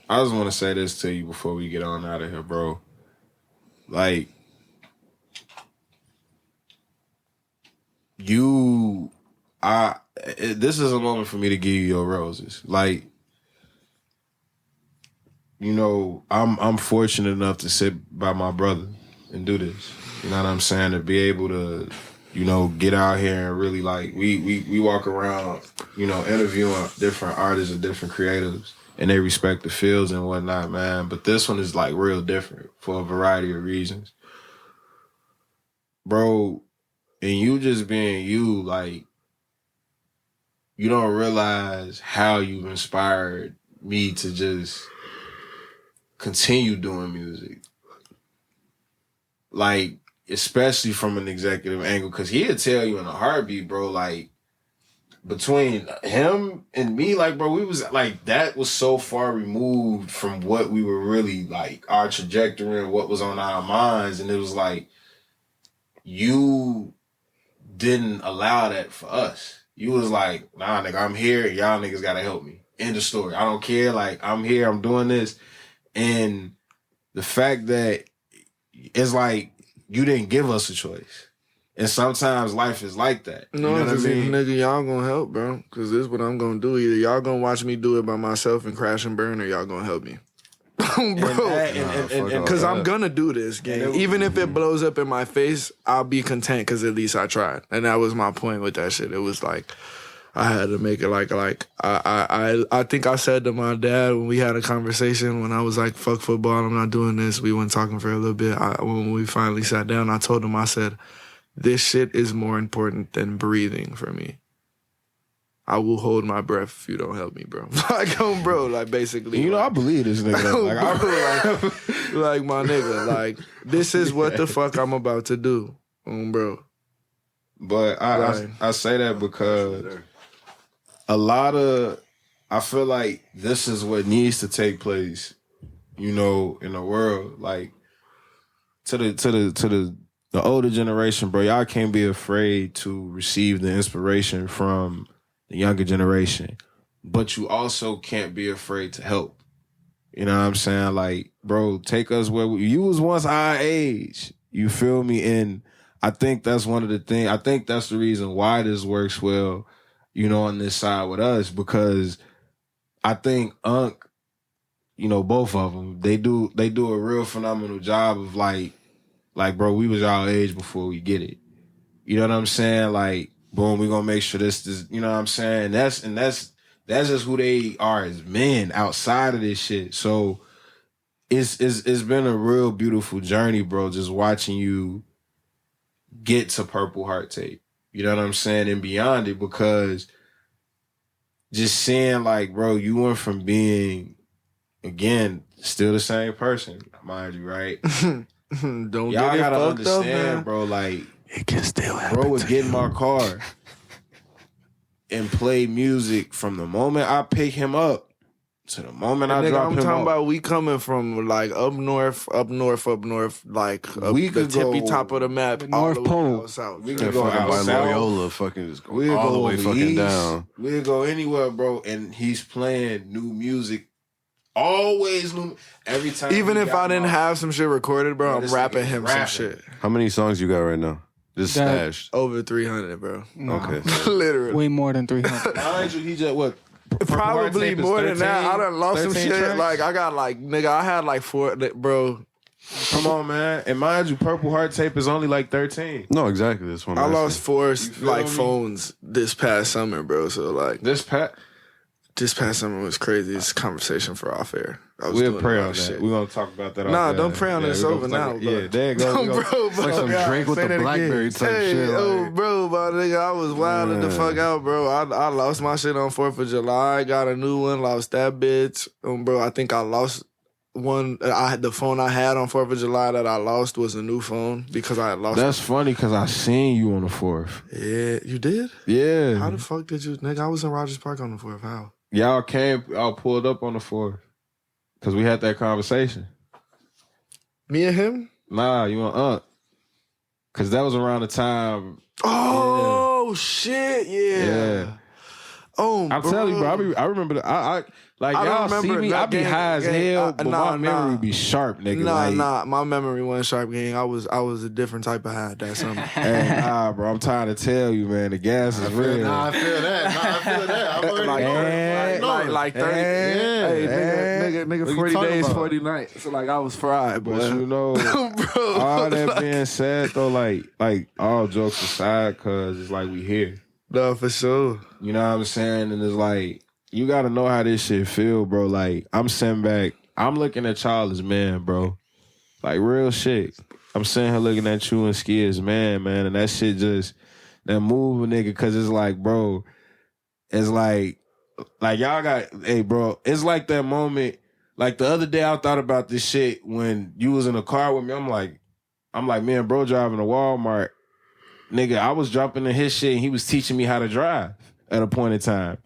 I just want to say this to you before we get on out of here, bro. Like, this is a moment for me to give you your roses. Like, you know, I'm fortunate enough to sit by my brother and do this. You know what I'm saying? To be able to, you know, get out here and really, like, we walk around, you know, interviewing different artists and different creatives, and they respect the fields and whatnot, man. But this one is, like, real different for a variety of reasons. Bro, and you just being you, like, you don't realize how you've inspired me to just continue doing music. Like, especially from an executive angle, because he'll tell you in a heartbeat, bro, like, between him and me, like, bro, we was, like, that was so far removed from what we were really, like, our trajectory and what was on our minds, and it was like, you didn't allow that for us. You was like, nah, nigga, I'm here, y'all niggas gotta help me. End of story. I don't care, like, I'm here, I'm doing this. And the fact that it's like you didn't give us a choice. And sometimes life is like that. No, you know what I because mean? nigga, y'all gonna help, bro. Because this is what I'm gonna do. Either y'all gonna watch me do it by myself and crash and burn, or y'all gonna help me. Bro. Because I'm gonna do this, gang. Even if it blows up in my face, I'll be content because at least I tried. And that was my point with that shit. It was like, I had to make it like I think I said to my dad when we had a conversation when I was like, fuck football, I'm not doing this. We went talking for a little bit. When we finally sat down, I told him, I said, this shit is more important than breathing for me. I will hold my breath if you don't help me, bro. Like, bro, like basically. You know, I believe this nigga. Like my nigga, like this is what the fuck I'm about to do, bro. But I say that because I feel like this is what needs to take place, you know, in the world. Like to the older generation, bro, y'all can't be afraid to receive the inspiration from the younger generation. But you also can't be afraid to help. You know what I'm saying? Like, bro, take us where you was once our age. You feel me? And I think that's one of the things. I think that's the reason why this works well, you know, on this side with us, because I think Unc, you know, both of them, they do a real phenomenal job of like, bro, we was y'all age before we get it. You know what I'm saying? Like, boom, we gonna make sure this, you know what I'm saying? That's just who they are as men outside of this shit. So it's been a real beautiful journey, bro, just watching you get to Purple Heart Tape. You know what I'm saying? And beyond it, because just seeing like, bro, you went from being, again, still the same person, mind you, right? Don't Y'all get it gotta fucked up, understand, man. bro, like, It can still happen. bro would get in my car and play music from the moment I pick him up to the moment I Nigga, drop I'm him talking off. about we coming from like up north, like up We the could tippy go top of the map, the all North the way Pole. out south. We Yeah, could go fucking out by south. Loyola, fucking just go We'll all go the way over fucking east. down. We'll go anywhere, bro. And he's playing new music. Always new. Every time. Even he if got I didn't my- have some shit recorded, bro, Bro, I'm this rapping nigga him rapping. some shit. How many songs you got right now? Just That- stashed. Over 300, bro. Nah, Okay. Literally. way more than 300. Mind you, he just what? Probably more than that. I done lost some 13 shit. tracks? Like, I got like, nigga, I had like 4, bro. Come on, man. And mind you, Purple Heart Tape is only like 13. No, exactly. This one. I lost 4 feel like me? phones this past summer, bro. So like, This past summer was crazy. It's a conversation for off air. I was we'll doing pray a lot on of that. shit. We're gonna talk about that. Nah, off don't air. pray on this we over gonna now. talk- Bro. Yeah, there you go. We gonna- Bro, It's like some God, drink with say the that Blackberry again. type Hey, shit. oh, Like, bro, my nigga, I was wilding the fuck out, bro. I lost my shit on 4th of July. Got a new one. Lost that bitch. Bro, I think I lost one. I had the phone I had on 4th of July that I lost was a new phone because I had lost. That's funny because I seen you on the 4th. Yeah, you did? Yeah. How the fuck did you, nigga? I was in Rogers Park on the 4th. How? Y'all pulled up on the 4th. Because we had that conversation. Me and him? Nah, you and Unc. Because that was around the time. Oh shit! Yeah. Oh, I'm telling you, bro. I remember. I like I don't y'all see remember me. I that be gang- high as gang- hell, but nah, my memory nah. be sharp, nigga. Nah, my memory wasn't sharp, gang. I was a different type of high that summer. Hey, nah, bro. I'm trying to tell you, man. The gas is real. I feel that. I'm already like 30. Hey, nigga, 40 days, 40 nights. So like I was fried, But boy. you know, Bro, all that being said, though, like all jokes aside, cause it's like we here. no, for sure. You know what I'm saying? And it's like, you gotta know how this shit feel, bro. Like, I'm sitting back, I'm looking at y'all as man, bro. Like, real shit. I'm sitting here looking at you and Ski as man, and that shit just, that move a nigga, cause it's like, bro, it's like y'all got, hey, bro, it's like that moment, like the other day I thought about this shit when you was in the car with me. I'm like, me and bro driving to Walmart. Nigga, I was jumping in his shit and he was teaching me how to drive at a point in time.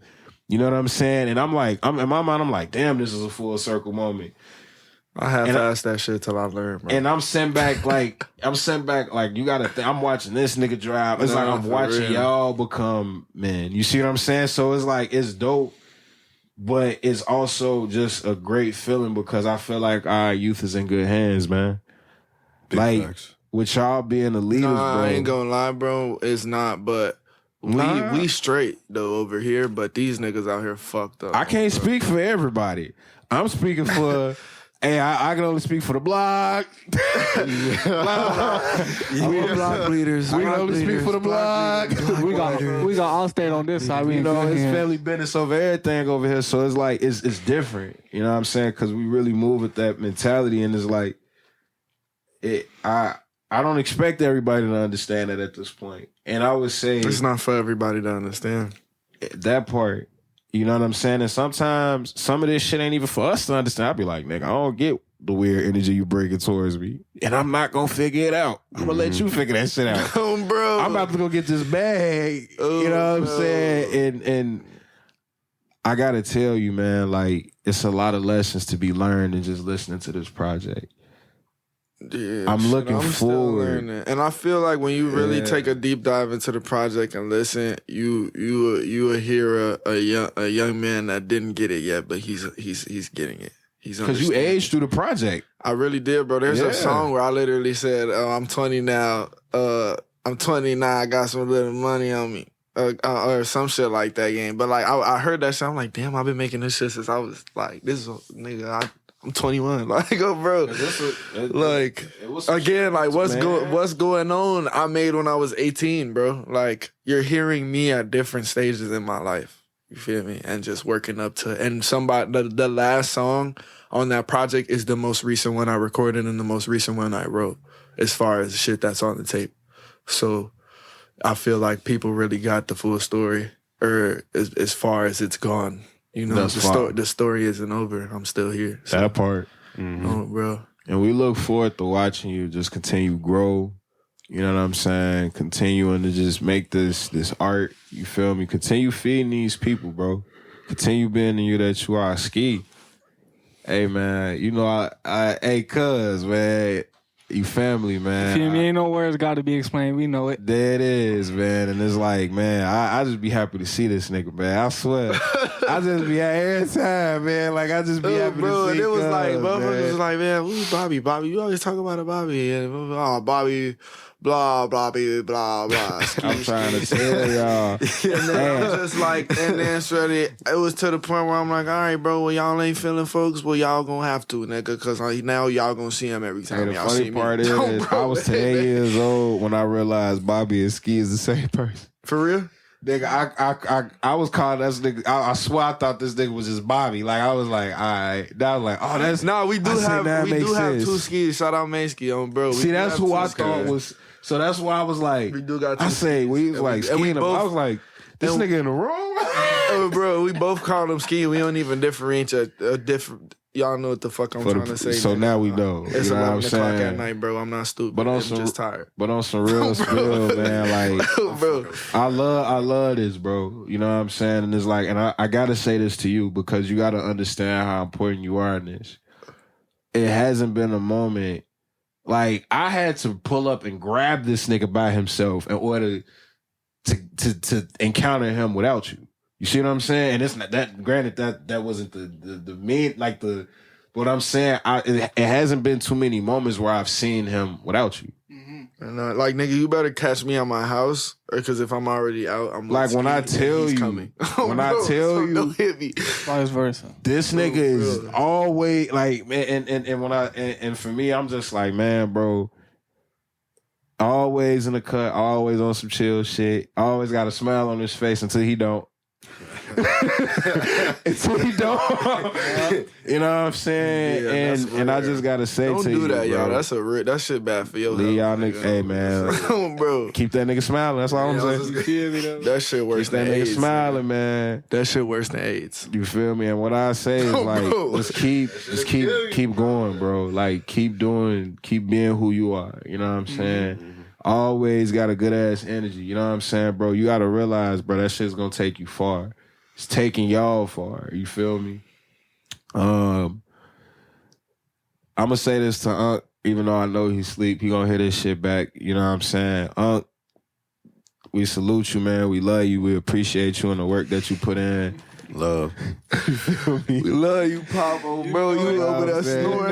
You know what I'm saying? And I'm like, in my mind, I'm like, damn, this is a full circle moment. I half-assed that shit till I learned, bro. And I'm sent back like, you gotta think, I'm watching this nigga drive. It's like I'm for watching real. y'all become men. You see what I'm saying? So it's like, it's dope, but it's also just a great feeling because I feel like our youth is in good hands, man. Big like, facts. with y'all being the leaders, Nah, bro. I ain't gonna lie, bro. It's not, but we straight though over here. But these niggas out here fucked up. I can't speak for everybody. I'm speaking for. Hey, I can only speak for the block. We block leaders. I can only speak for the block. We got Allstate on this side. We You know, ain't it's here. family business over everything over here. So it's like, it's different. You know what I'm saying? Because we really move with that mentality. And it's like, I don't expect everybody to understand that at this point. And I would say, It's not for everybody to understand. that part. You know what I'm saying? And sometimes some of this shit ain't even for us to understand. I'll be like, nigga, I don't get the weird energy you bringing towards me. And I'm not going to figure it out. I'm going to let you figure that shit out. Oh, bro. I'm about to go get this bag. You know what I'm saying? And I got to tell you, man, like, it's a lot of lessons to be learned in just listening to this project. Yeah, I'm looking still forward. learning. And I feel like when you really take a deep dive into the project and listen, you will hear a young man that didn't get it yet, but he's getting it. He's Because you understanding. aged through the project. I really did, bro. There's Yeah. a song where I literally said, I'm 20 now. I'm 20 now. I got some little money on me. Or some shit like that game. But like I heard that shit. I'm like, damn, I've been making this shit since I was like, this is nigga. I'm 21. Like, oh, bro. Like, again, like what's going on? I made when I was 18, bro. Like, you're hearing me at different stages in my life. You feel me? And just working up to and somebody the last song on that project is the most recent one I recorded and the most recent one I wrote, as far as shit that's on the tape. So I feel like people really got the full story, or as far as it's gone. You know, the story isn't over. I'm still here. So. That part. Oh, bro. And we look forward to watching you just continue to grow. You know what I'm saying? Continuing to just make this art. You feel me? Continue feeding these people, bro. Continue being the you that you are. Ski. Hey, man. You know, hey, cuz, man. You family, man. Feel me? Ain't no words got to be explained. We know it. There it is, man. And it's like, man, I just be happy to see this nigga, man. I swear. I just be happy every time, man. Like, I just be happy bro, to see and it was like, cuz, motherfuckers was like, man, who's Bobby? Bobby, you always talk about a Bobby. And, oh, Bobby, blah, blah, blah, blah, blah. I'm trying to tell y'all. And then I'm just like, and then it was to the point where I'm like, all right, bro, well, y'all ain't feeling folks, well, y'all gonna have to, nigga, because now y'all gonna see him every time Hey, the y'all funny see part me. is, No, bro, I was 10 years old when I realized Bobby and Ski is the same person. For real? Nigga, I was calling that nigga. I swear I thought this nigga was just Bobby. Like, I was like, all right. Now I was like, oh, that's No, we do I said, have that makes sense. two skis. Shout out Mansky on bro. See, that's who I thought was. So that's why I was like, We do got two I say, we was skis. like, And skiing we him. both- I was like, this and- nigga in the room? Oh, bro, we both call him ski. We don't even differentiate a different. Y'all know what the fuck I'm trying to say. So nigga. now we know. It's You know what 11 I'm o'clock saying? at night, bro. I'm not stupid. But on I'm some- just tired. But on some real spill, man, like, Bro, I love this, bro. You know what I'm saying? And it's like, and I gotta say this to you because you gotta understand how important you are in this. It hasn't been a moment like I had to pull up and grab this nigga by himself in order to encounter him without you. You see what I'm saying? And it's not that. Granted, that wasn't the main like the. What I'm saying, it hasn't been too many moments where I've seen him without you. and, like nigga, you better catch me at my house, because if I'm already out, I'm Like, when I ski and tell he's you- coming. when I tell so you- don't hit me. Vice versa. This nigga is bro. always like, man, and when and for me, I'm just like, man, bro, always in the cut, always on some chill shit, always got a smile on his face until he don't. Until he don't. You know what I'm saying? Yeah, that's and I rare. just gotta say Don't to do you, that, bro, y'all. That shit bad for your leave y'all health, niggas. Hey, man, Oh, bro. keep that nigga smiling. That's all I'm saying. That shit worse Keep that than nigga AIDS. smiling, man. That shit worse than AIDS. You feel me? And what I say is like, Bro. just keep going, bro. Like keep being who you are. You know what I'm saying? Always got a good ass energy. You know what I'm saying, bro? You gotta realize, bro, that shit's gonna take you far. It's taking y'all far. You feel me? I'm gonna say this to Unc, even though I know he sleep. He gonna hear this shit back. You know what I'm saying? Unc, we salute you, man. We love you. We appreciate you and the work that you put in. Love. You feel me? We love you, Papa, bro. You know over what there I'm saying? snoring.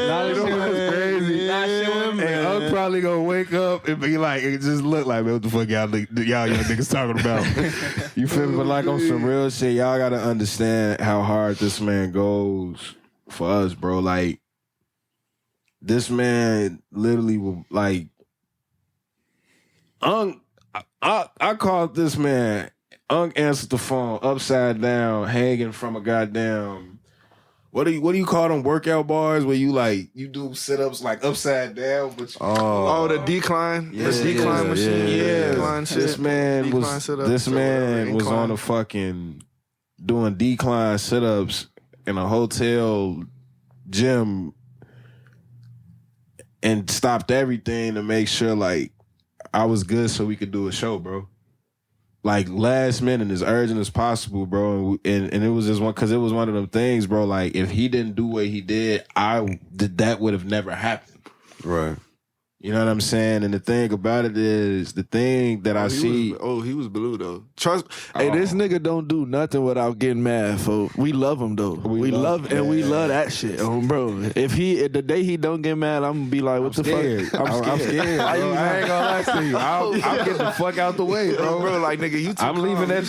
Nah, this shit was crazy. Nah, shit was probably gonna wake up and be like, it just look like, man, what the fuck y'all young niggas talking about? You feel me? But like on some real shit, y'all gotta understand how hard this man goes for us, bro. Like, this man literally will, like, I called this man. Answered the phone upside down, hanging from a goddamn. What do you call them workout bars where you do sit ups like upside down? But the decline, the decline machine, decline shit. This man was on a fucking doing decline sit ups in a hotel gym and stopped everything to make sure like I was good so we could do a show, bro. Like last minute, as urgent as possible, bro. And it was just because it was one of them things, bro. Like if he didn't do what he did, that would have never happened. Right. You know what I'm saying? And the thing about it is, the thing that I see... he was blue, though. Trust... Hey, this nigga don't do nothing without getting mad, folks. We love him, though. We love that shit, bro. If the day he don't get mad, I'm gonna be like, what the fuck? I'm scared. I ain't gonna lie to you. I'll get the fuck out the way, bro. Bro, like, nigga, you too I'm leaving that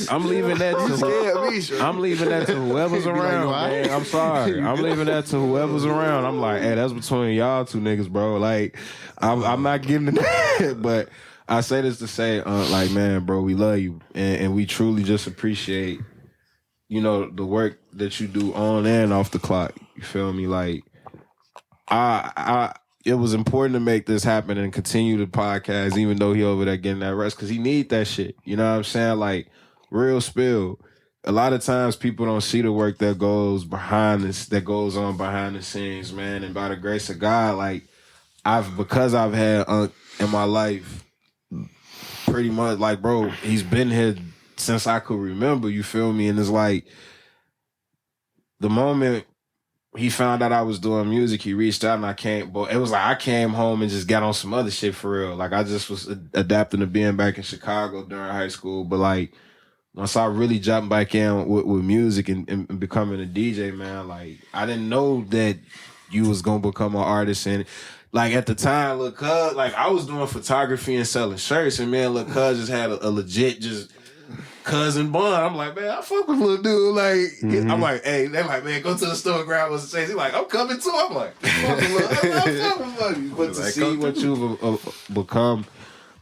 to whoever's around, man. I'm sorry. I'm leaving that to whoever's around. I'm like, hey, that's between y'all two niggas, bro. Like... I'm not giving it that, but I say this to say, like, man, bro, we love you, and we truly just appreciate, you know, the work that you do on and off the clock. You feel me? Like, it was important to make this happen and continue the podcast, even though he over there getting that rest, because he need that shit. You know what I'm saying? Like, real spill. A lot of times people don't see the work that goes on behind the scenes, man. And by the grace of God, like, because I've had Unc in my life, pretty much, like, bro, he's been here since I could remember, you feel me? And it's like, the moment he found out I was doing music, he reached out and it was like I came home and just got on some other shit for real. Like, I just was adapting to being back in Chicago during high school. But, like, once I really jumped back in with music and becoming a DJ, man, like, I didn't know that you was going to become an artist. And, like, at the time, Lil' Cuz, like, I was doing photography and selling shirts, and, man, Lil' Cuz just had a legit just cousin bond. I'm like, man, I fuck with little dude. Like, I'm like, hey, they're like, man, go to the store and grab us a chase. He's like, I'm coming too. I'm like, fuck with you. But to see what you've become,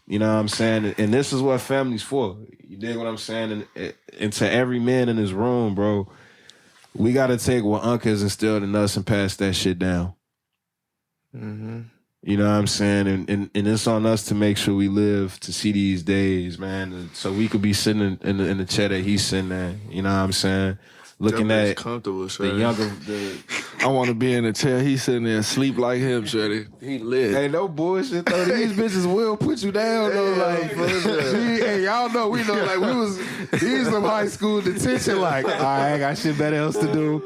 you know what I'm saying? And this is what family's for. You dig what I'm saying? And to every man in this room, bro, we got to take what Unc has instilled in us and pass that shit down. Mm-hmm. You know what I'm saying? And it's on us to make sure we live to see these days, man. So we could be sitting in the chair that he's sitting in. You know what I'm saying? Looking at comfortable, the younger... I want to be in the chair. He's sitting there sleep like him, Shreddy. He lit. Hey, no bullshit, though. These bitches will put you down, though. Like, hey, y'all know, we know, like, these some high school detention, like, I ain't got shit better else to do.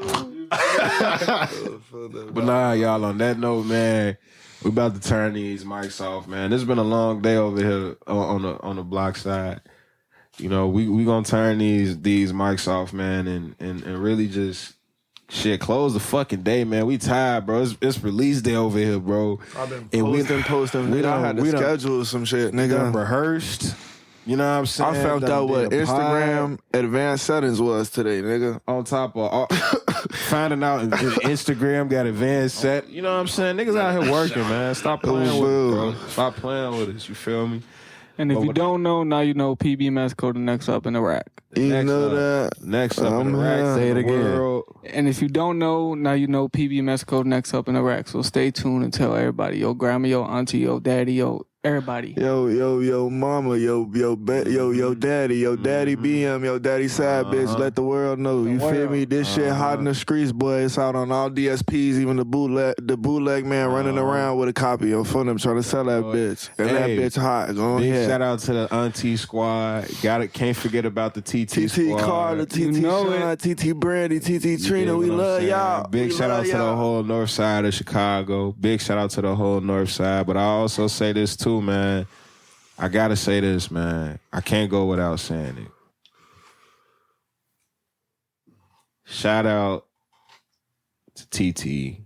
But nah, y'all, on that note, man, we about to turn these mics off, man. This has been a long day over here on the block side. You know, we gonna turn these mics off, man, and really just shit, close the fucking day, man. We tired, bro. It's release day over here, bro. I've been posting. I had to schedule some shit, nigga. Done rehearsed. You know what I'm saying? I found out what Instagram advanced settings was today, nigga. On top of finding out Instagram got advanced set. You know what I'm saying? Niggas out here working, man. Stop playing with us, bro. Stop playing with us. You feel me? And if you don't know, now you know PBE Messico, the next up in the rack. You know that. Next up in the rack. Say it again. And if you don't know, now you know PBE Messico, next up in the rack. So stay tuned and tell everybody, yo grandma, yo auntie, yo daddy, yo everybody. Yo mama, yo daddy BM, yo daddy side bitch. Let the world know. You feel me? This shit hot in the streets, boy. It's out on all DSPs, even the bootleg man running around with a copy on phone them trying to sell that bitch. And that bitch hot. Go big ahead. Shout out to the auntie squad. Can't forget about the TT squad. Carter, TT Sean, TT Brandy, TT Trina. We love y'all. Big shout out to the whole north side of Chicago. Big shout out to the whole north side. But I also say this too, man. I gotta say this, man. I can't go without saying it. Shout out to TT.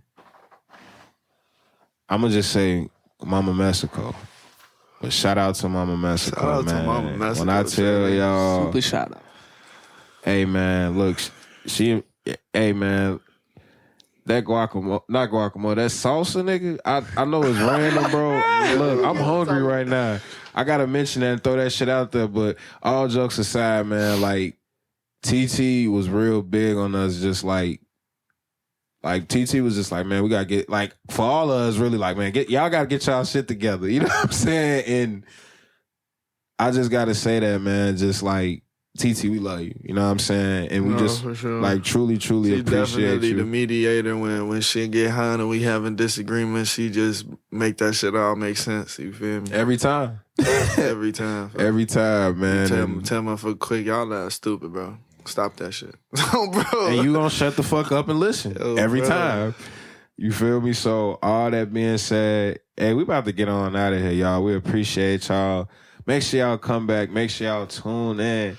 I'm gonna just say Mama Messico. But shout out to Mama Messico, Shout out man. to Mama Messico, When I tell y'all, Super shout out. hey man, look, hey man, that guacamole, not guacamole, that salsa, nigga. I know it's random, bro. Look, I'm hungry right now. I gotta mention that and throw that shit out there. But all jokes aside, man, like TT was real big on us, just like TT was just like, man, we gotta get, like, for all of us, really, like, man, y'all gotta get y'all shit together. You know what I'm saying? And I just gotta say that, man, just like, TT, we love you. You know what I'm saying? And we just, for sure. like, truly She appreciate definitely the you. mediator when shit get high and we having disagreements. She just make that shit all make sense. You feel me? Every time. Every time. Every time, man. Tell motherfucker quick, y'all not stupid, bro. Stop that shit. Bro. And you gonna shut the fuck up and listen every bro. time. You feel me? So all that being said, hey, we about to get on out of here, y'all. We appreciate y'all. Make sure y'all come back. Make sure y'all tune in.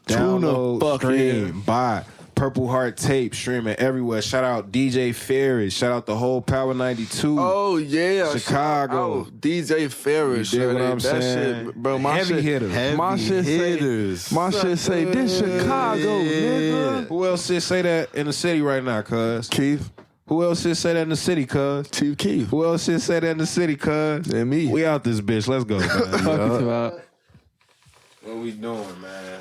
Download, stream, buy Purple Heart tape, streaming everywhere. Shout out DJ Ferris. Shout out the whole Power 92. Oh yeah, Chicago. Oh, DJ Ferris. You dig what I'm that saying? shit, bro. My Heavy shit, hitters. My shit say, my shit say this Chicago, nigga. Who else should say that in the city right now, cuz? Keith, Who else should say that in the city, cuz? Chief Keith, Who else should say that in the city, cuz? and me. We out this bitch. Let's go, man. Fuck it, about. What we doing, man?